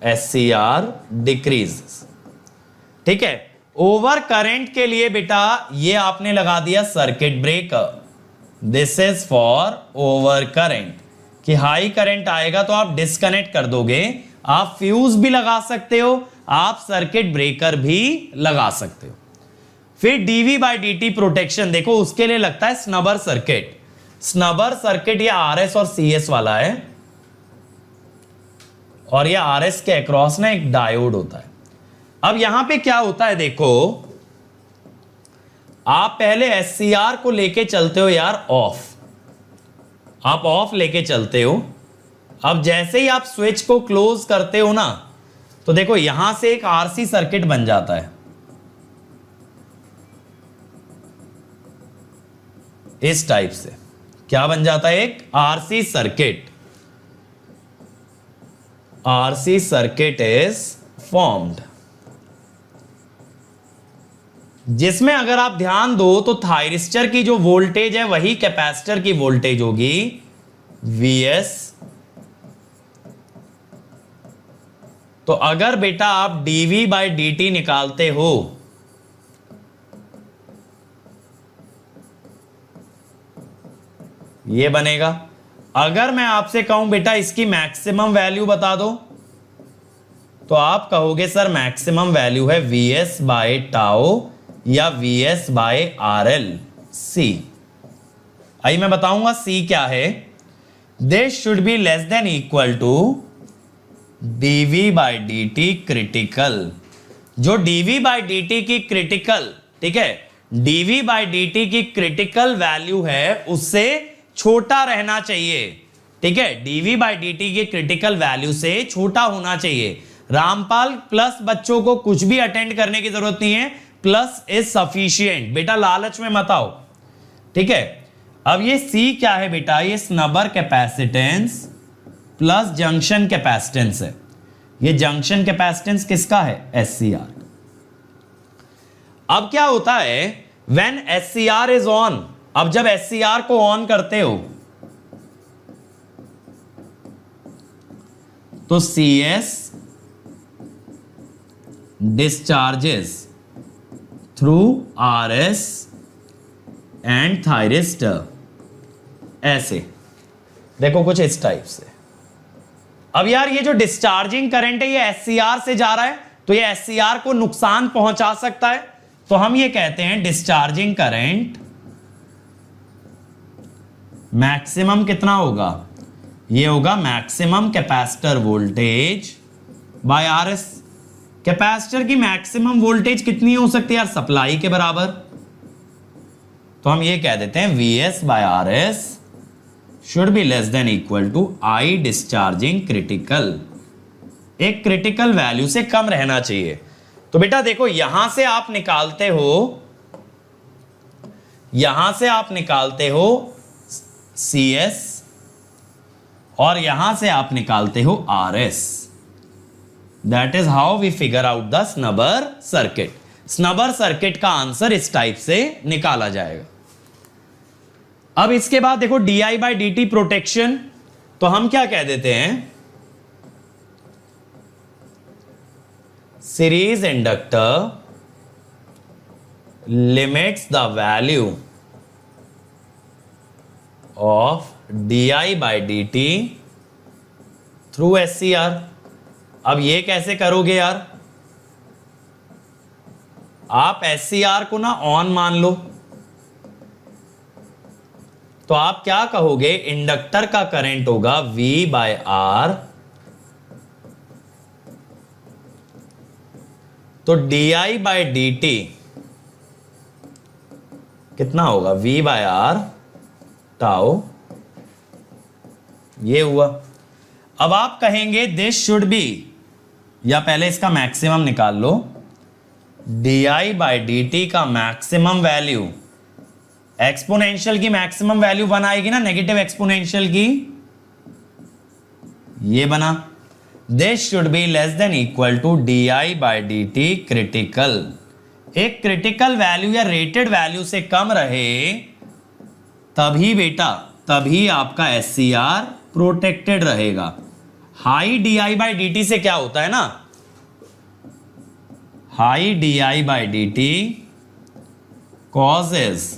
SCR decreases, ठीक है। ओवर करंट के लिए बेटा ये आपने लगा दिया circuit breaker, this is for over current, कि हाई करंट आएगा तो आप डिस्कनेक्ट कर दोगे, आप फ्यूज भी लगा सकते हो, आप सर्किट ब्रेकर भी लगा सकते हो। फिर DV by D T protection, देखो उसके लिए लगता है स्नबर सर्किट। स्नबर सर्किट ये आरएस और सीएस वाला है, और ये आरएस के अक्रॉस ना एक डायोड होता है। अब यहां पे क्या होता है, देखो आप पहले एससीआर को लेके चलते हो यार ऑफ, आप ऑफ लेके चलते हो। अब जैसे ही आप स्विच को क्लोज करते हो ना, तो देखो यहां से एक आरसी सर्किट बन जाता है, इस टाइप से। क्या बन जाता है? एक RC circuit. RC circuit is formed, जिसमें अगर आप ध्यान दो तो थायरिस्टर की जो वोल्टेज है वही कैपेसिटर की वोल्टेज होगी, Vs। तो अगर बेटा आप dV बाई dt निकालते हो, ये बनेगा। अगर मैं आपसे कहूं बेटा इसकी मैक्सिमम वैल्यू बता दो, तो आप कहोगे सर मैक्सिमम वैल्यू है Vs बाय टाउ या Vs बाय RL C। आइए मैं बताऊंगा C क्या है। This should be less than equal to dV by dt critical. जो dV बाई dt की क्रिटिकल, ठीक है, dV बाई dt की क्रिटिकल वैल्यू है उससे छोटा रहना चाहिए, ठीक है। dV बाई dt की क्रिटिकल वैल्यू से छोटा होना चाहिए। रामपाल प्लस बच्चों को कुछ भी अटेंड करने की जरूरत नहीं है, प्लस इज सफिशिएंट। बेटा लालच में मत आओ, ठीक है। अब ये C क्या है बेटा? ये स्नबर कैपेसिटेंस प्लस जंक्शन कैपेसिटेंस है। ये जंक्शन कैपेसिटेंस किसका है? SCR। अब क्या होता है व्हेन SCR इज ऑन, अब जब SCR को ऑन करते हो तो CS discharges through RS and thyristor, ऐसे देखो कुछ इस टाइप से। अब यार ये जो डिस्चार्जिंग करंट है ये SCR से जा रहा है, तो ये SCR को नुकसान पहुंचा सकता है, तो हम ये कहते हैं डिस्चार्जिंग करंट मैक्सिमम कितना होगा? ये होगा maximum capacitor voltage bye RS। Capacitor की मैक्सिमम वोल्टेज कितनी हो सकती है यार? सप्लाई के बराबर। तो हम ये कह देते हैं Vs by RS should be less than equal to I discharging critical. एक क्रिटिकल वैल्यू से कम रहना चाहिए। तो बेटा देखो यहां से आप निकालते हो, यहां से आप निकालते हो CS और यहां से आप निकालते हो RS। That is how we figure out the snubber circuit. Snubber circuit का आंसर इस टाइप से निकाला जाएगा। अब इसके बाद देखो DI बाई dt प्रोटेक्शन, तो हम क्या कह देते हैं? Series inductor limits the value of DI by dt through SCR। अब ये कैसे करोगे यार? आप SCR को ना ऑन मान लो, तो आप क्या कहोगे? इंडक्टर का करंट होगा V बाय R, तो DI बाय dt कितना होगा? V बाय R टाउ, ये हुआ। अब आप कहेंगे दिस शुड बी, या पहले इसका मैक्सिमम निकाल लो, DI बाय dt का मैक्सिमम वैल्यू, एक्सपोनेंशियल की मैक्सिमम वैल्यू 1 आएगी ना, नेगेटिव एक्सपोनेंशियल की, ये बना। This should be less than equal to DI by dt critical. एक क्रिटिकल वैल्यू या रेटेड वैल्यू से कम रहे तभी बेटा, तभी आपका SCR प्रोटेक्टेड रहेगा। हाई DI बाई dt से क्या होता है ना, high DI by dt causes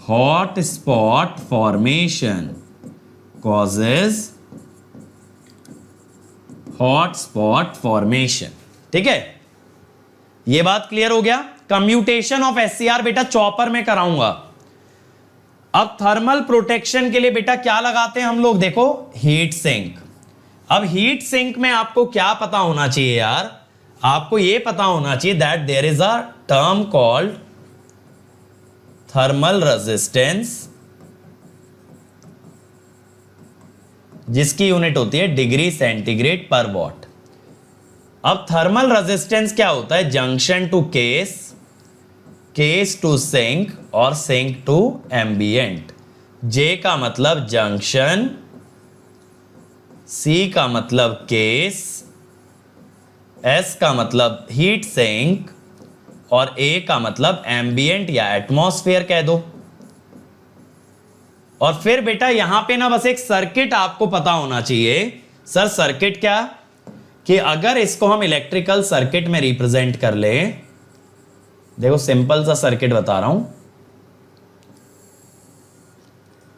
hot spot formation causes hot spot formation. ठीक है, ये बात क्लियर हो गया। कम्यूटेशन ऑफ एससीआर बेटा चॉपर में कराऊंगा। अब थर्मल प्रोटेक्शन के लिए बेटा क्या लगाते हैं हम लोग, देखो हीट सिंक। अब हीट सिंक में आपको क्या पता होना चाहिए यार, आपको यह पता होना चाहिए that there is a term called thermal resistance, जिसकी यूनिट होती है डिग्री सेंटीग्रेड पर वॉट। अब थर्मल रेजिस्टेंस क्या होता है, junction to case, case to sink और सिंक टू एम्बिएंट। जे का मतलब जंक्शन, सी का मतलब केस, एस का मतलब हीट सिंक और ए का मतलब एम्बिएंट या एटमॉस्फेयर कह दो। और फिर बेटा यहां पे ना बस एक सर्किट आपको पता होना चाहिए। सर सर्किट क्या, कि अगर इसको हम इलेक्ट्रिकल सर्किट में रिप्रेजेंट कर ले, देखो सिंपल सा सर्किट बता रहा हूं,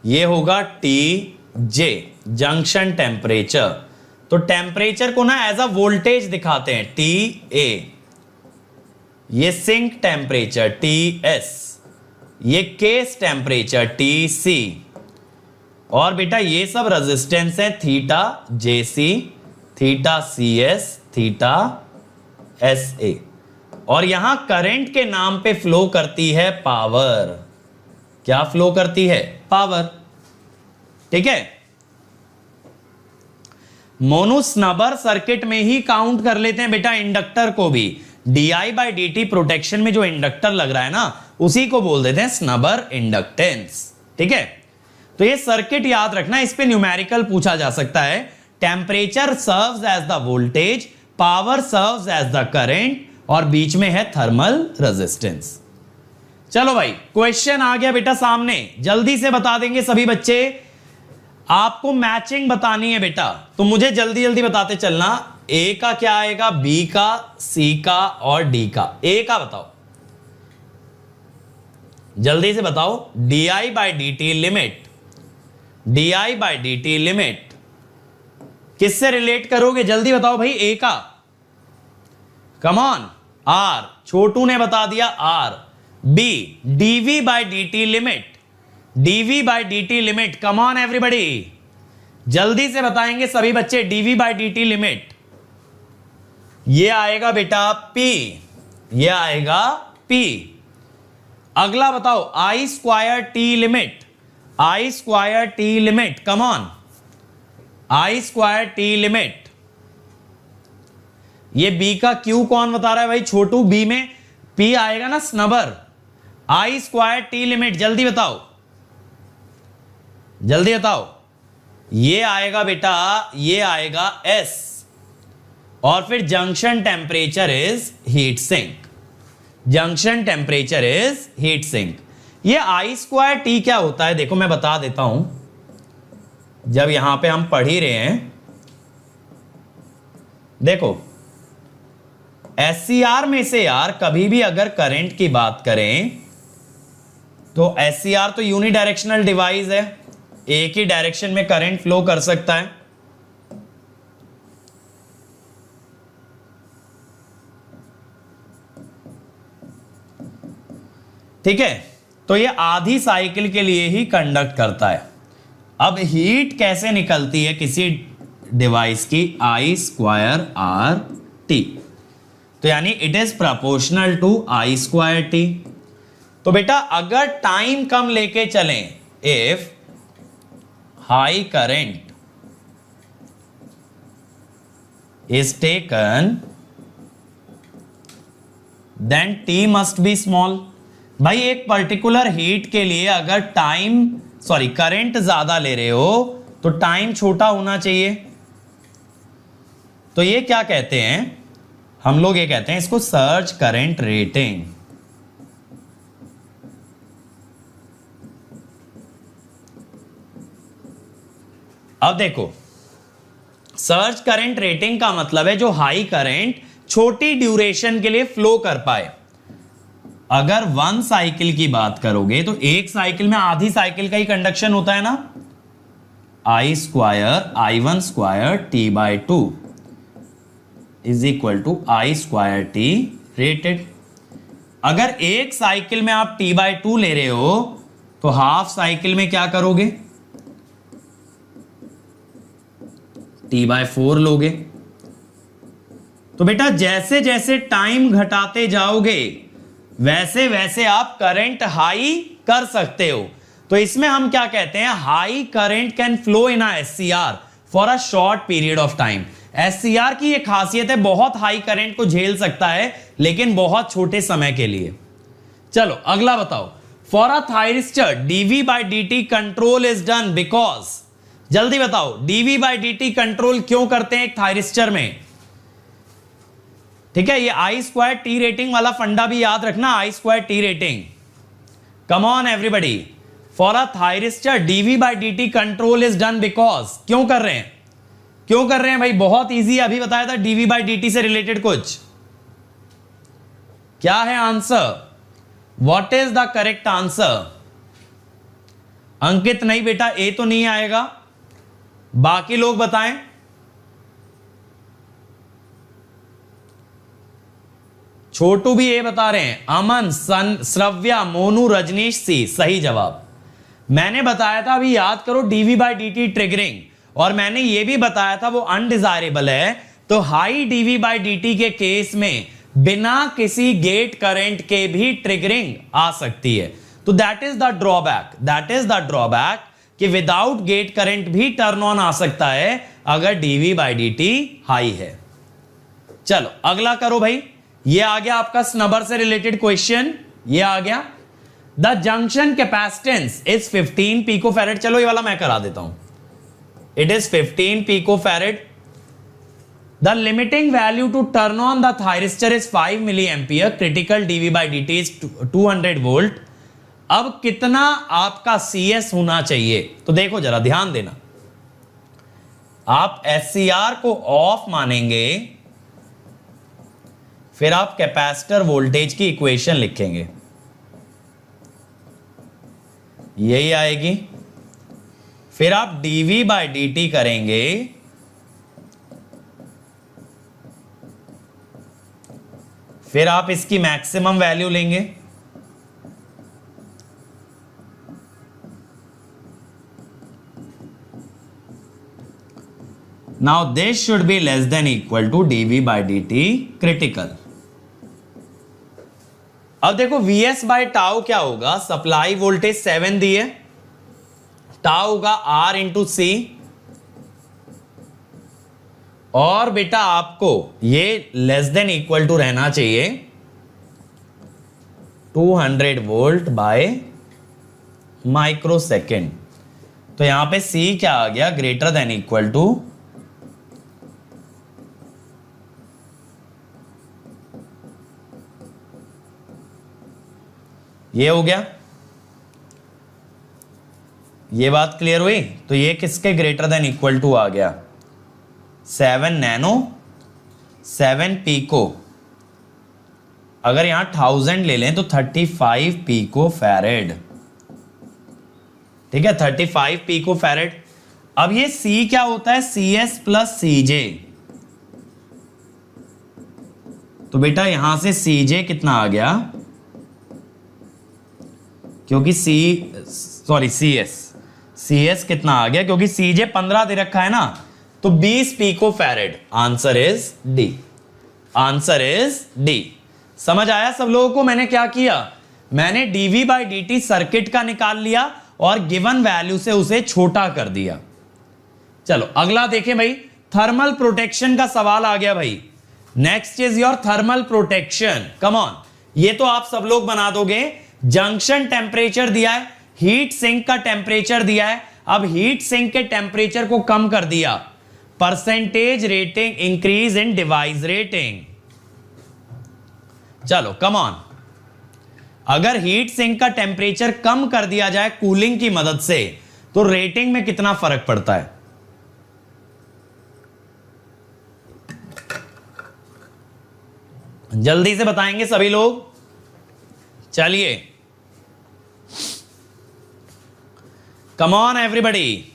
ये होगा टी जे जंक्शन टेम्परेचर। तो टेम्परेचर को ना एज अ वोल्टेज दिखाते हैं, टी ए, ये सिंक टेम्परेचर टी एस, ये केस टेम्परेचर टी सी, और बेटा ये सब रेजिस्टेंस है theta J C, theta C S, theta S A. और यहां करंट के नाम पे फ्लो करती है पावर। क्या फ्लो करती है, पावर। ठीक है, मोनोस्नबर सर्किट में ही काउंट कर लेते हैं बेटा इंडक्टर को भी। di/dt प्रोटेक्शन में जो इंडक्टर लग रहा है ना, उसी को बोल देते हैं स्नबर इंडक्टेंस। ठीक है, तो ये सर्किट याद रखना, इस पे न्यूमेरिकल पूछा जा सकता है। Temperature serves as the voltage, power serves as the current, और बीच में है थर्मल रेजिस्टेंस। चलो भाई क्वेश्चन आ गया बेटा सामने, जल्दी से बता देंगे सभी बच्चे। आपको मैचिंग बतानी है बेटा, तो मुझे जल्दी जल्दी बताते चलना। ए का क्या आएगा, बी का, सी का और डी का। ए का बताओ, जल्दी से बताओ। di/dt लिमिट, di/dt लिमिट किससे रिलेट करोगे, जल्दी बताओ भाई। ए का, कम ऑन, आर, छोटू ने बता दिया आर। B dv/dt limit, dv/dt limit, come on everybody, जल्दी से बताएंगे सभी बच्चे। dv/dt लिमिट ये आएगा बेटा P, ये आएगा P। अगला बताओ I²T limit, I²T limit, come on, I²T limit. ये B का Q कौन बता रहा है भाई, छोटू। B में P आएगा ना स्नबर। I²T लिमिट जल्दी बताओ, जल्दी बताओ। ये आएगा बेटा, ये आएगा S, और फिर junction temperature is heat sink, junction temperature is heat sink. ये I²T क्या होता है, देखो मैं बता देता हूं, जब यहां पे हम पढ़ ही रहे हैं। देखो SCR में से यार कभी भी अगर करंट की बात करें तो SCR तो यूनिडायरेक्शनल डिवाइस है, एक ही डायरेक्शन में करंट फ्लो कर सकता है। ठीक है, तो ये आधी साइकिल के लिए ही कंडक्ट करता है। अब हीट कैसे निकलती है किसी डिवाइस की, I²RT, तो यानी it is proportional to I²T। तो बेटा अगर टाइम कम लेके चलें, if high current is taken then T must be small. भाई एक पर्टिकुलर हीट के लिए अगर करंट ज्यादा ले रहे हो तो टाइम छोटा होना चाहिए। तो ये क्या कहते हैं हम लोग, ये कहते हैं इसको सर्ज करंट रेटिंग। अब देखो सर्ज करंट रेटिंग का मतलब है जो हाई करंट छोटी ड्यूरेशन के लिए फ्लो कर पाए। अगर 1 साइकिल की बात करोगे तो एक साइकिल में आधी साइकिल का ही कंडक्शन होता है ना, I square I1 square T/2 is equal to I square T rated. अगर एक साइकिल में आप T/2 ले रहे हो तो हाफ साइकिल में क्या करोगे, T/4 लोगे। तो बेटा जैसे जैसे टाइम घटाते जाओगे वैसे वैसे आप करंट हाई कर सकते हो। तो इसमें हम क्या कहते हैं, high current can flow in SCR for a short period of time. SCR की ये खासियत है, बहुत हाई करंट को झेल सकता है लेकिन बहुत छोटे समय के लिए। चलो अगला बताओ, for a thyristor dV/dt control is done because, जल्दी बताओ dV/dt कंट्रोल क्यों करते हैं एक थायरिस्टर में। ठीक है, ये I स्क्वायर टी रेटिंग वाला फंडा भी याद रखना, I square T rating. Come on everybody, for a thyristor dV/dt control is done because, क्यों कर रहे हैं, क्यों कर रहे हैं भाई, बहुत इजी, अभी बताया था dV/dt से रिलेटेड कुछ। क्या है answer, what is the correct answer. Ankit नहीं बेटा, ए तो नहीं आएगा, बाकी लोग बताएं। छोटू भी ए बता रहे हैं, अमन, श्रव्या, मोनू, रजनीश सी, सही जवाब। मैंने बताया था, अभी याद करो, dV/dt ट्रिगरिंग, और मैंने यह भी बताया था वो अनडिजायरेबल है। तो हाई dV/dt के केस में बिना किसी गेट करंट के भी ट्रिगरिंग आ सकती है। तो that is the drawback, that is the drawback कि विदाउट गेट करंट भी टर्न ऑन आ सकता है अगर dV/dt हाई है। चलो अगला करो भाई, ये आ गया आपका स्नबर से रिलेटेड क्वेश्चन, ये आ गया। The junction capacitance is 15 picofarad. चलो ये वाला मैं करा देता हूं, it is 15 picofarad. The limiting value to turn on the thyristor is 5 milli ampere, critical dV/dt is 200 volt. अब कितना आपका CS होना चाहिए, तो देखो जरा ध्यान देना, आप SCR को ऑफ मानेंगे, फिर आप कैपेसिटर वोल्टेज की इक्वेशन लिखेंगे, यही आएगी। फिर आप dV/dt करेंगे, फिर आप इसकी मैक्सिमम वैल्यू लेंगे, now this should be less than equal to dV/dt critical. अब देखो Vs/टाउ क्या होगा, सप्लाई वोल्टेज 7 दी है, टाउ होगा R इंटू C, और बेटा आपको ये लेस देन इक्वल टू रहना चाहिए 200 वोल्ट बाय माइक्रो सेकेंड। तो यहां पे C क्या आ गया, ग्रेटर देन इक्वल टू ये हो गया। ये बात क्लियर हुई, तो ये किसके ग्रेटर देन इक्वल टू आ गया, 7 नैनो 7 पीको। अगर यहां 1000 ले लें तो 35 पीको फैरेड, ठीक है, 35 पीको फैरेड। अब ये C क्या होता है, CS प्लस CJ। तो बेटा यहां से CJ कितना आ गया, क्योंकि CS कितना आ गया, क्योंकि CJ 15 दे रखा है ना, तो 20 pico farad. Answer is D, answer is D. समझ आया सब लोगों को, मैंने क्या किया, मैंने dV/dt सर्किट का निकाल लिया और गिवन वैल्यू से उसे छोटा कर दिया। चलो अगला देखें भाई, थर्मल प्रोटेक्शन का सवाल आ गया भाई। Next is your thermal protection, come on, ये तो आप सब लोग बना दोगे। जंक्शन टेम्परेचर दिया है, हीट सिंक का टेम्परेचर दिया है। अब हीट सिंक के टेम्परेचर को कम कर दिया, percentage rating increase in device rating. चलो कम ऑन, अगर हीट सिंक का टेम्परेचर कम कर दिया जाए कूलिंग की मदद से तो रेटिंग में कितना फर्क पड़ता है। जल्दी से बताएंगे सभी लोग, चलिए, कम ऑन एवरीबॉडी,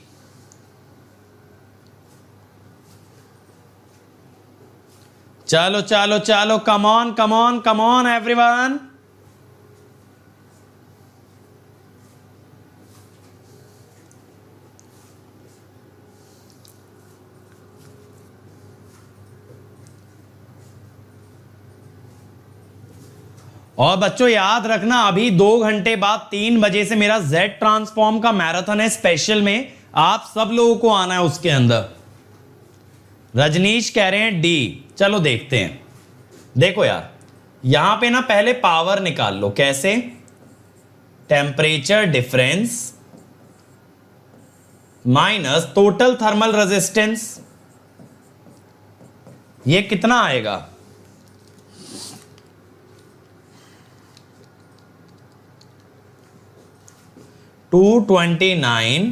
चलो चलो चलो, come on come on come on everyone. और बच्चों याद रखना, अभी 2 घंटे बाद 3 बजे से मेरा जेड ट्रांसफॉर्म का मैराथन है स्पेशल में, आप सब लोगों को आना है उसके अंदर। रजनीश कह रहे हैं डी, चलो देखते हैं। देखो यार, यहां पे ना पहले पावर निकाल लो। कैसे? Temperature difference minus total thermal resistance, ये कितना आएगा? टू 29।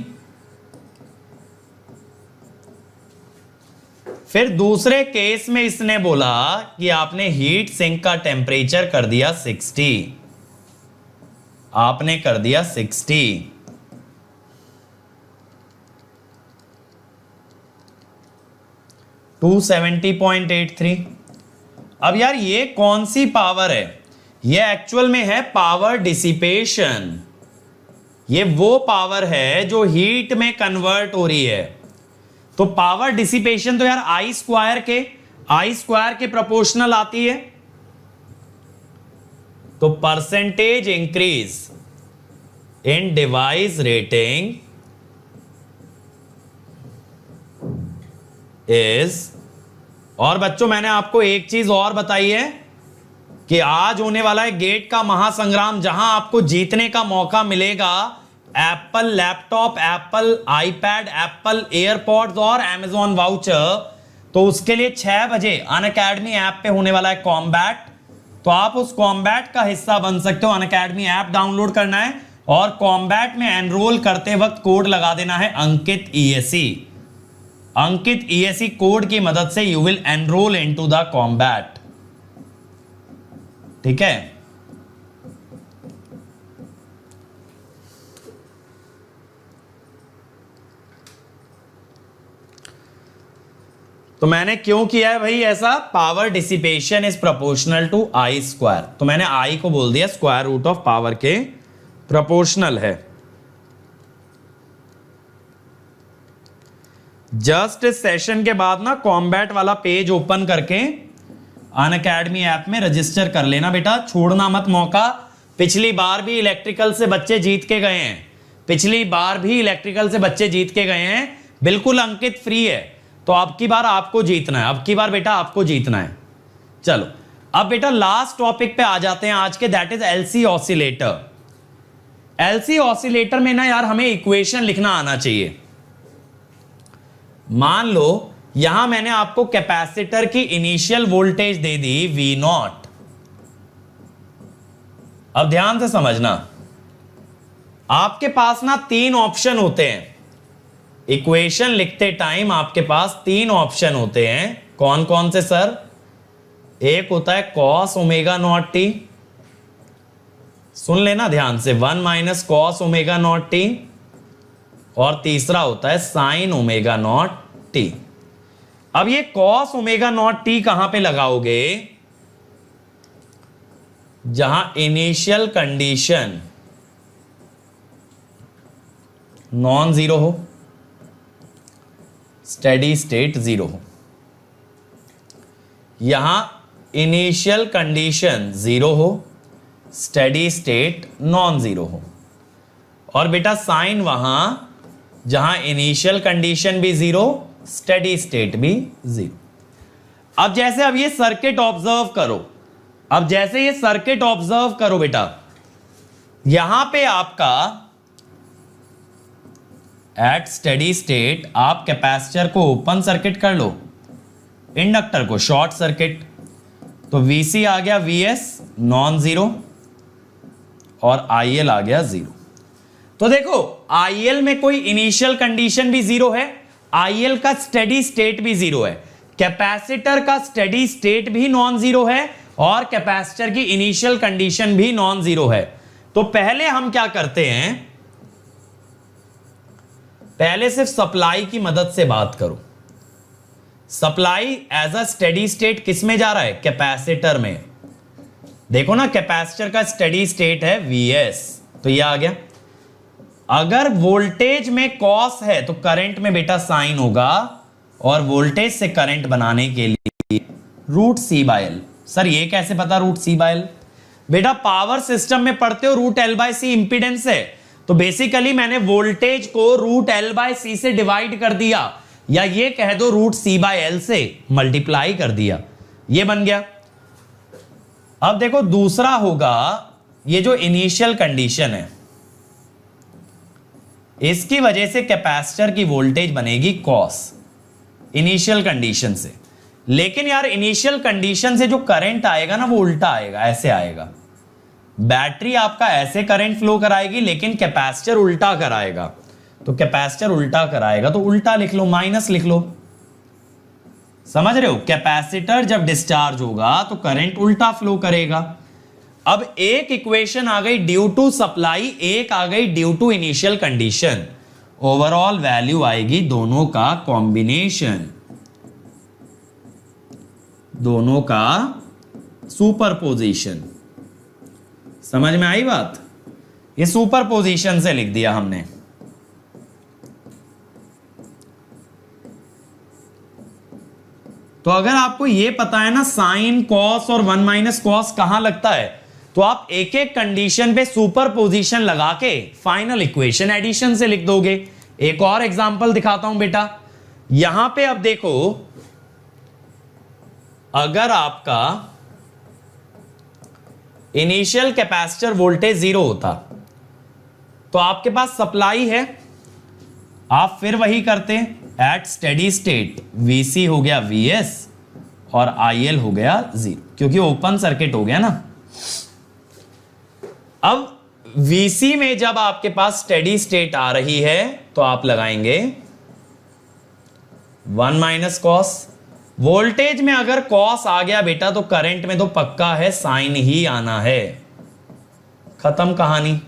फिर दूसरे केस में इसने बोला कि आपने हीट सिंक का टेम्परेचर कर दिया 60, आपने कर दिया 60। टू 70.83। अब यार ये कौन सी पावर है? ये एक्चुअल में है पावर डिसिपेशन। ये वो पावर है जो हीट में कन्वर्ट हो रही है। तो पावर डिसिपेशन तो यार आई स्क्वायर के प्रोपोर्शनल आती है। तो percentage increase in device rating is, और बच्चों मैंने आपको एक चीज और बताई है कि आज होने वाला है गेट का महासंग्राम, जहां आपको जीतने का मौका मिलेगा Apple laptop, Apple iPad, Apple AirPods और अमेजॉन वाउचर। तो उसके लिए 6 बजे अनअकैडमी ऐप पे होने वाला है कॉम्बैट। तो आप उस कॉम्बैट का हिस्सा बन सकते हो। अनअकैडमी ऐप डाउनलोड करना है और कॉम्बैट में एनरोल करते वक्त कोड लगा देना है Ankit ESE। Ankit ESE code की मदद से you will enrol into the combat. ठीक है? तो मैंने क्यों किया है भाई ऐसा? Power dissipation is proportional to I square. तो मैंने आई को बोल दिया स्क्वायर रूट ऑफ पावर के प्रोपोर्शनल है। जस्ट इस सेशन के बाद ना कॉम्बैट वाला पेज ओपन करके अनअकैडमी ऐप में रजिस्टर कर लेना बेटा, छोड़ना मत मौका। पिछली बार भी इलेक्ट्रिकल से बच्चे जीत के गए हैं, पिछली बार भी इलेक्ट्रिकल से बच्चे जीत के गए हैं। बिल्कुल अंकित फ्री है। तो अब की बार आपको जीतना है, अब की बार बेटा आपको जीतना है। चलो अब बेटा लास्ट टॉपिक पे आ जाते हैं आज के, that is LC oscillator. LC oscillator में ना यार हमें इक्वेशन लिखना आना चाहिए। मान लो यहां मैंने आपको कैपेसिटर की इनिशियल वोल्टेज दे दी V0। अब ध्यान से समझना, आपके पास ना 3 ऑप्शन होते हैं। इक्वेशन लिखते टाइम आपके पास 3 ऑप्शन होते हैं। कौन कौन से सर? एक होता है cos ओमेगा नॉट टी, सुन लेना ध्यान से, 1 minus cos omega naught T. और तीसरा होता है साइन ओमेगा नॉट टी। अब ये cos ओमेगा नॉट टी कहां पे लगाओगे? जहां इनिशियल कंडीशन नॉन जीरो हो, स्टेडी स्टेट 0 हो। यहां इनिशियल कंडीशन 0 हो, स्टेडी स्टेट नॉन जीरो हो। और बेटा साइन वहां जहां इनिशियल कंडीशन भी 0, स्टेडी स्टेट भी 0। अब जैसे अब ये सर्किट ऑब्जर्व करो, अब जैसे ये सर्किट ऑब्जर्व करो बेटा, यहां पे आपका एट स्टेडी स्टेट आप कैपेसिटर को ओपन सर्किट कर लो, इंडक्टर को शॉर्ट सर्किट। तो VC आ गया VS नॉन जीरो और IL आ गया 0। तो देखो IL में कोई इनिशियल कंडीशन भी 0 है, IL का स्टेडी स्टेट भी 0 है, कैपेसिटर का स्टेडी स्टेट भी नॉन जीरो है और कैपेसिटर की इनिशियल कंडीशन भी नॉन जीरो है। तो पहले हम क्या करते हैं, पहले सिर्फ सप्लाई की मदद से बात करो। Supply as a steady state किस में जा रहा है, कैपेसिटर में। देखो ना कैपेसिटर का स्टेडी स्टेट है Vs, तो ये आ गया। अगर वोल्टेज में कॉस है तो करंट में बेटा साइन होगा, और वोल्टेज से करंट बनाने के लिए root C by L. Sir ये कैसे पता रूट सी बाय एल? बेटा पावर सिस्टम में पढ़ते हो root L by C impedance है, तो बेसिकली मैंने वोल्टेज को रूट एल बाय सी से डिवाइड कर दिया, या ये कह दो रूट सी बाय एल से मल्टीप्लाई कर दिया, ये बन गया। अब देखो दूसरा होगा, ये जो इनिशियल कंडीशन है इसकी वजह से कैपेसिटर की वोल्टेज बनेगी कॉस इनिशियल कंडीशन से। लेकिन यार इनिशियल कंडीशन से जो करंट आएगा ना वो उल्टा आएगा, ऐसे आएगा। बैटरी आपका ऐसे करंट फ्लो कराएगी लेकिन कैपेसिटर उल्टा कराएगा, तो कैपेसिटर उल्टा कराएगा तो उल्टा लिख लो, माइनस लिख लो। समझ रहे हो, कैपेसिटर जब डिस्चार्ज होगा तो करंट उल्टा फ्लो करेगा। अब एक इक्वेशन आ गई ड्यू टू सप्लाई, एक आ गई due to initial condition. Overall value आएगी दोनों का कॉम्बिनेशन, दोनों का सुपरपोजिशन। समझ में आई बात? ये सुपरपोजिशन से लिख दिया हमने। तो अगर आपको ये पता है ना साइन कॉस और 1 माइनस कॉस कहां लगता है, तो आप एक एक कंडीशन पे सुपरपोजिशन लगा के फाइनल इक्वेशन एडिशन से लिख दोगे। एक और एग्जांपल दिखाता हूं बेटा, यहां पे अब देखो, अगर आपका इनिशियल कैपेसिटर वोल्टेज 0 होता तो आपके पास सप्लाई है, आप फिर वही करते एट स्टेडी स्टेट Vc हो गया Vs और IL हो गया 0, क्योंकि ओपन सर्किट हो गया ना। अब Vc में जब आपके पास स्टेडी स्टेट आ रही है तो आप लगाएंगे 1 माइनस कॉस। वोल्टेज में अगर कॉस आ गया बेटा तो करंट में तो पक्का है साइन ही आना है, खत्म कहानी।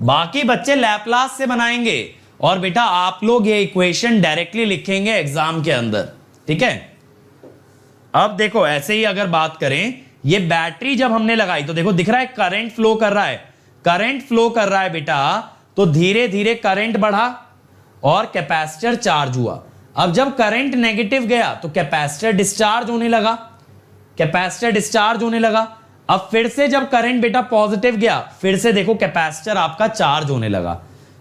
बाकी बच्चे लैपलास से बनाएंगे और बेटा आप लोग ये इक्वेशन डायरेक्टली लिखेंगे एग्जाम के अंदर, ठीक है। अब देखो ऐसे ही अगर बात करें, ये बैटरी जब हमने लगाई तो देखो दिख रहा है करंट फ्लो कर रहा है, करंट फ्लो कर रहा है बेटा, तो धीरे धीरे करंट बढ़ा और कैपेसिटर चार्ज हुआ। अब जब करंट नेगेटिव गया तो कैपेसिटर डिस्चार्ज होने लगा, कैपेसिटर डिस्चार्ज होने लगा। अब फिर से जब करंट बेटा पॉजिटिव गया, फिर से देखो कैपेसिटर आपका चार्ज होने लगा।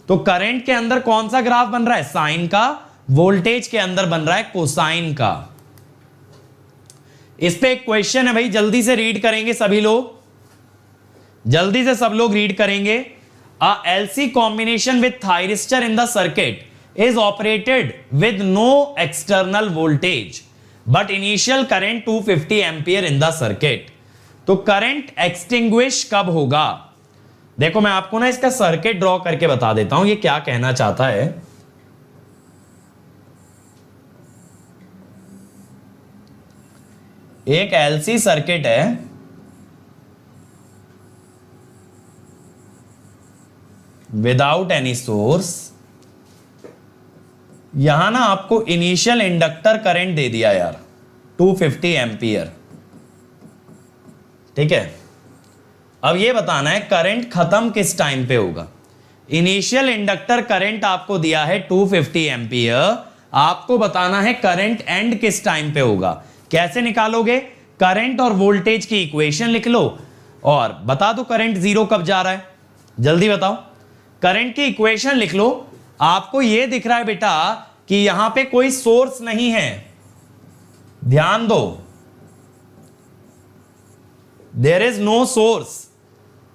तो करंट के अंदर कौन सा ग्राफ बन रहा है, साइन का, वोल्टेज के अंदर बन रहा है कोसाइन का। इस पे एक क्वेश्चन है भाई, जल्दी से रीड करेंगे सभी लोग, जल्दी से सब लोग रीड करेंगे। A LC combination with thyristor in the circuit is operated with no external voltage but initial current 250 ampere in the circuit। तो करंट एक्सटिंग्विश कब होगा? देखो मैं आपको ना इसका सर्किट ड्रॉ करके बता देता हूं ये क्या कहना चाहता है। एक एलसी सर्किट है, विदाउट एनी सोर्स। यहां ना आपको इनिशियल इंडक्टर करंट दे दिया यार 250 एम्पियर, ठीक है। अब ये बताना है करंट खत्म किस टाइम पे होगा। इनिशियल इंडक्टर करंट आपको दिया है 250 एम्पियर, आपको बताना है करंट एंड किस टाइम पे होगा। कैसे निकालोगे? करंट और वोल्टेज की इक्वेशन लिख लो और बता दो करंट 0 कब जा रहा है, जल्दी बताओ। करंट की इक्वेशन लिख लो। आपको यह दिख रहा है बेटा कि यहां पे कोई सोर्स नहीं है, ध्यान दो, देयर इज नो सोर्स।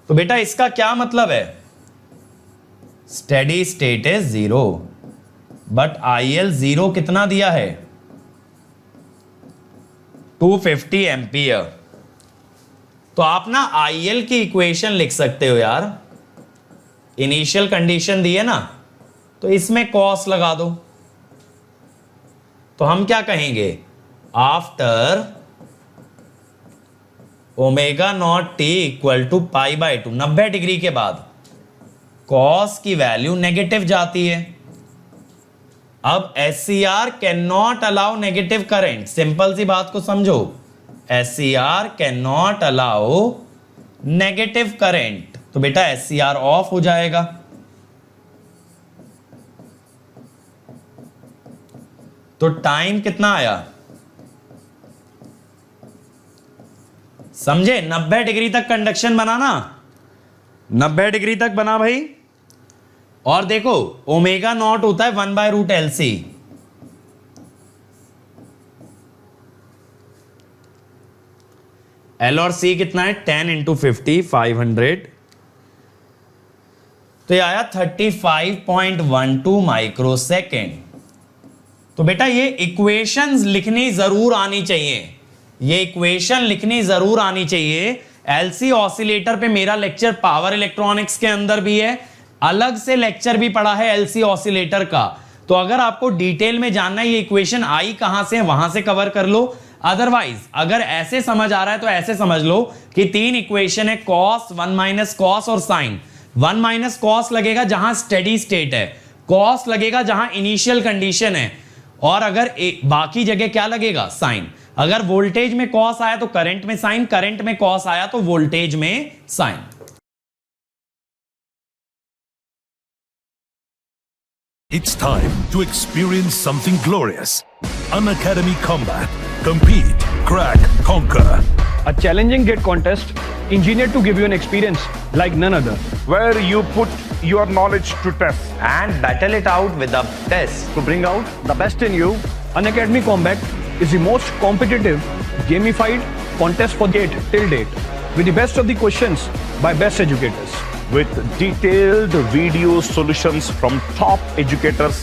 तो बेटा इसका क्या मतलब है, steady state is 0 but IL 0 कितना दिया है, 250 एम्पियर। तो आप ना IL की इक्वेशन लिख सकते हो यार, इनिशियल कंडीशन दी है ना, तो इसमें कॉस लगा दो। तो हम क्या कहेंगे, after omega naught T equal to pi by 2, 90 degree के बाद कॉस की वैल्यू नेगेटिव जाती है। अब SCR can not allow negative current, simple सी बात को समझो, SCR can not allow negative current, तो बेटा SCR ऑफ हो जाएगा। तो टाइम कितना आया, समझे? 90 डिग्री तक कंडक्शन बनाना, 90 डिग्री तक बना भाई। और देखो ओमेगा नॉट होता है 1/√LC, L और C कितना है 10 × 50 500, तो ये आया 35.12 माइक्रोसेकेंड। तो बेटा ये इक्वेशंस लिखनी जरूर आनी चाहिए, ये इक्वेशन लिखनी जरूर आनी चाहिए। LC ऑसिलेटर पे मेरा लेक्चर पावर इलेक्ट्रॉनिक्स के अंदर भी है, अलग से लेक्चर भी पड़ा है LC ऑसिलेटर का, तो अगर आपको डिटेल में जानना है ये इक्वेशन आई कहां से है वहां से कवर कर लो। अदरवाइज अगर ऐसे समझ आ रहा है तो ऐसे समझ लो कि 3 इक्वेशन है, कॉस, 1 - कॉस और साइन। 1 - कॉस लगेगा जहां स्टेडी स्टेट है, कॉस लगेगा जहां इनिशियल कंडीशन है, और अगर बाकी जगह क्या लगेगा, साइन। अगर वोल्टेज में कॉस आया तो करंट में साइन, करंट में कॉस आया तो वोल्टेज में sign. It's time to experience something glorious. Unacademy Combat. Compete, crack, conquer. A challenging gate contest engineered to give you an experience like none other. Where you put your knowledge to test. And battle it out with a test. To bring out the best in you, Unacademy Combat is the most competitive, gamified contest for gate till date, with the best of the questions by best educators. With detailed video solutions from top educators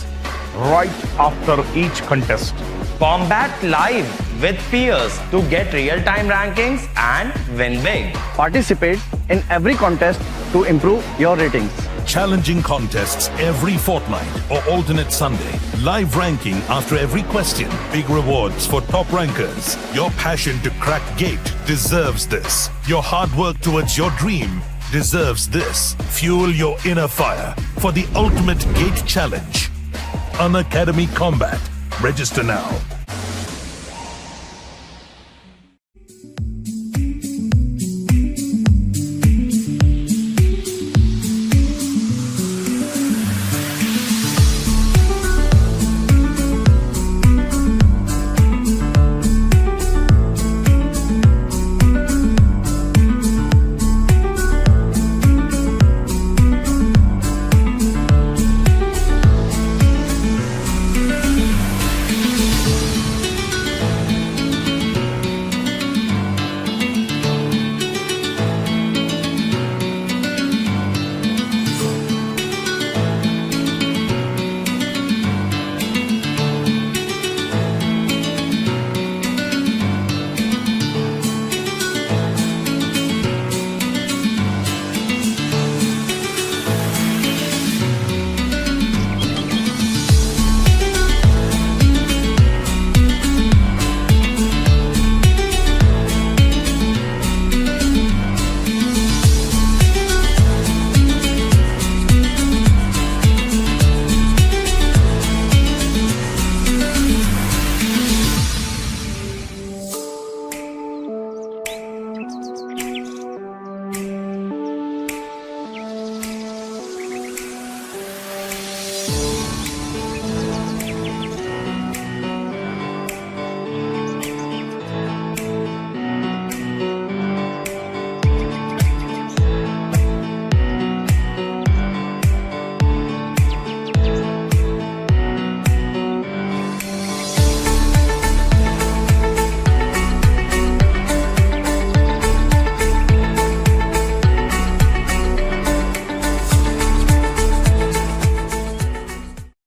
right after each contest. Combat live with peers to get real-time rankings and win big. Participate in every contest to improve your ratings. Challenging contests every fortnight or alternate Sunday. Live ranking after every question. Big rewards for top rankers. Your passion to crack gate deserves this. Your hard work towards your dream deserves this. Fuel your inner fire for the ultimate gate challenge. Unacademy Combat. Register now.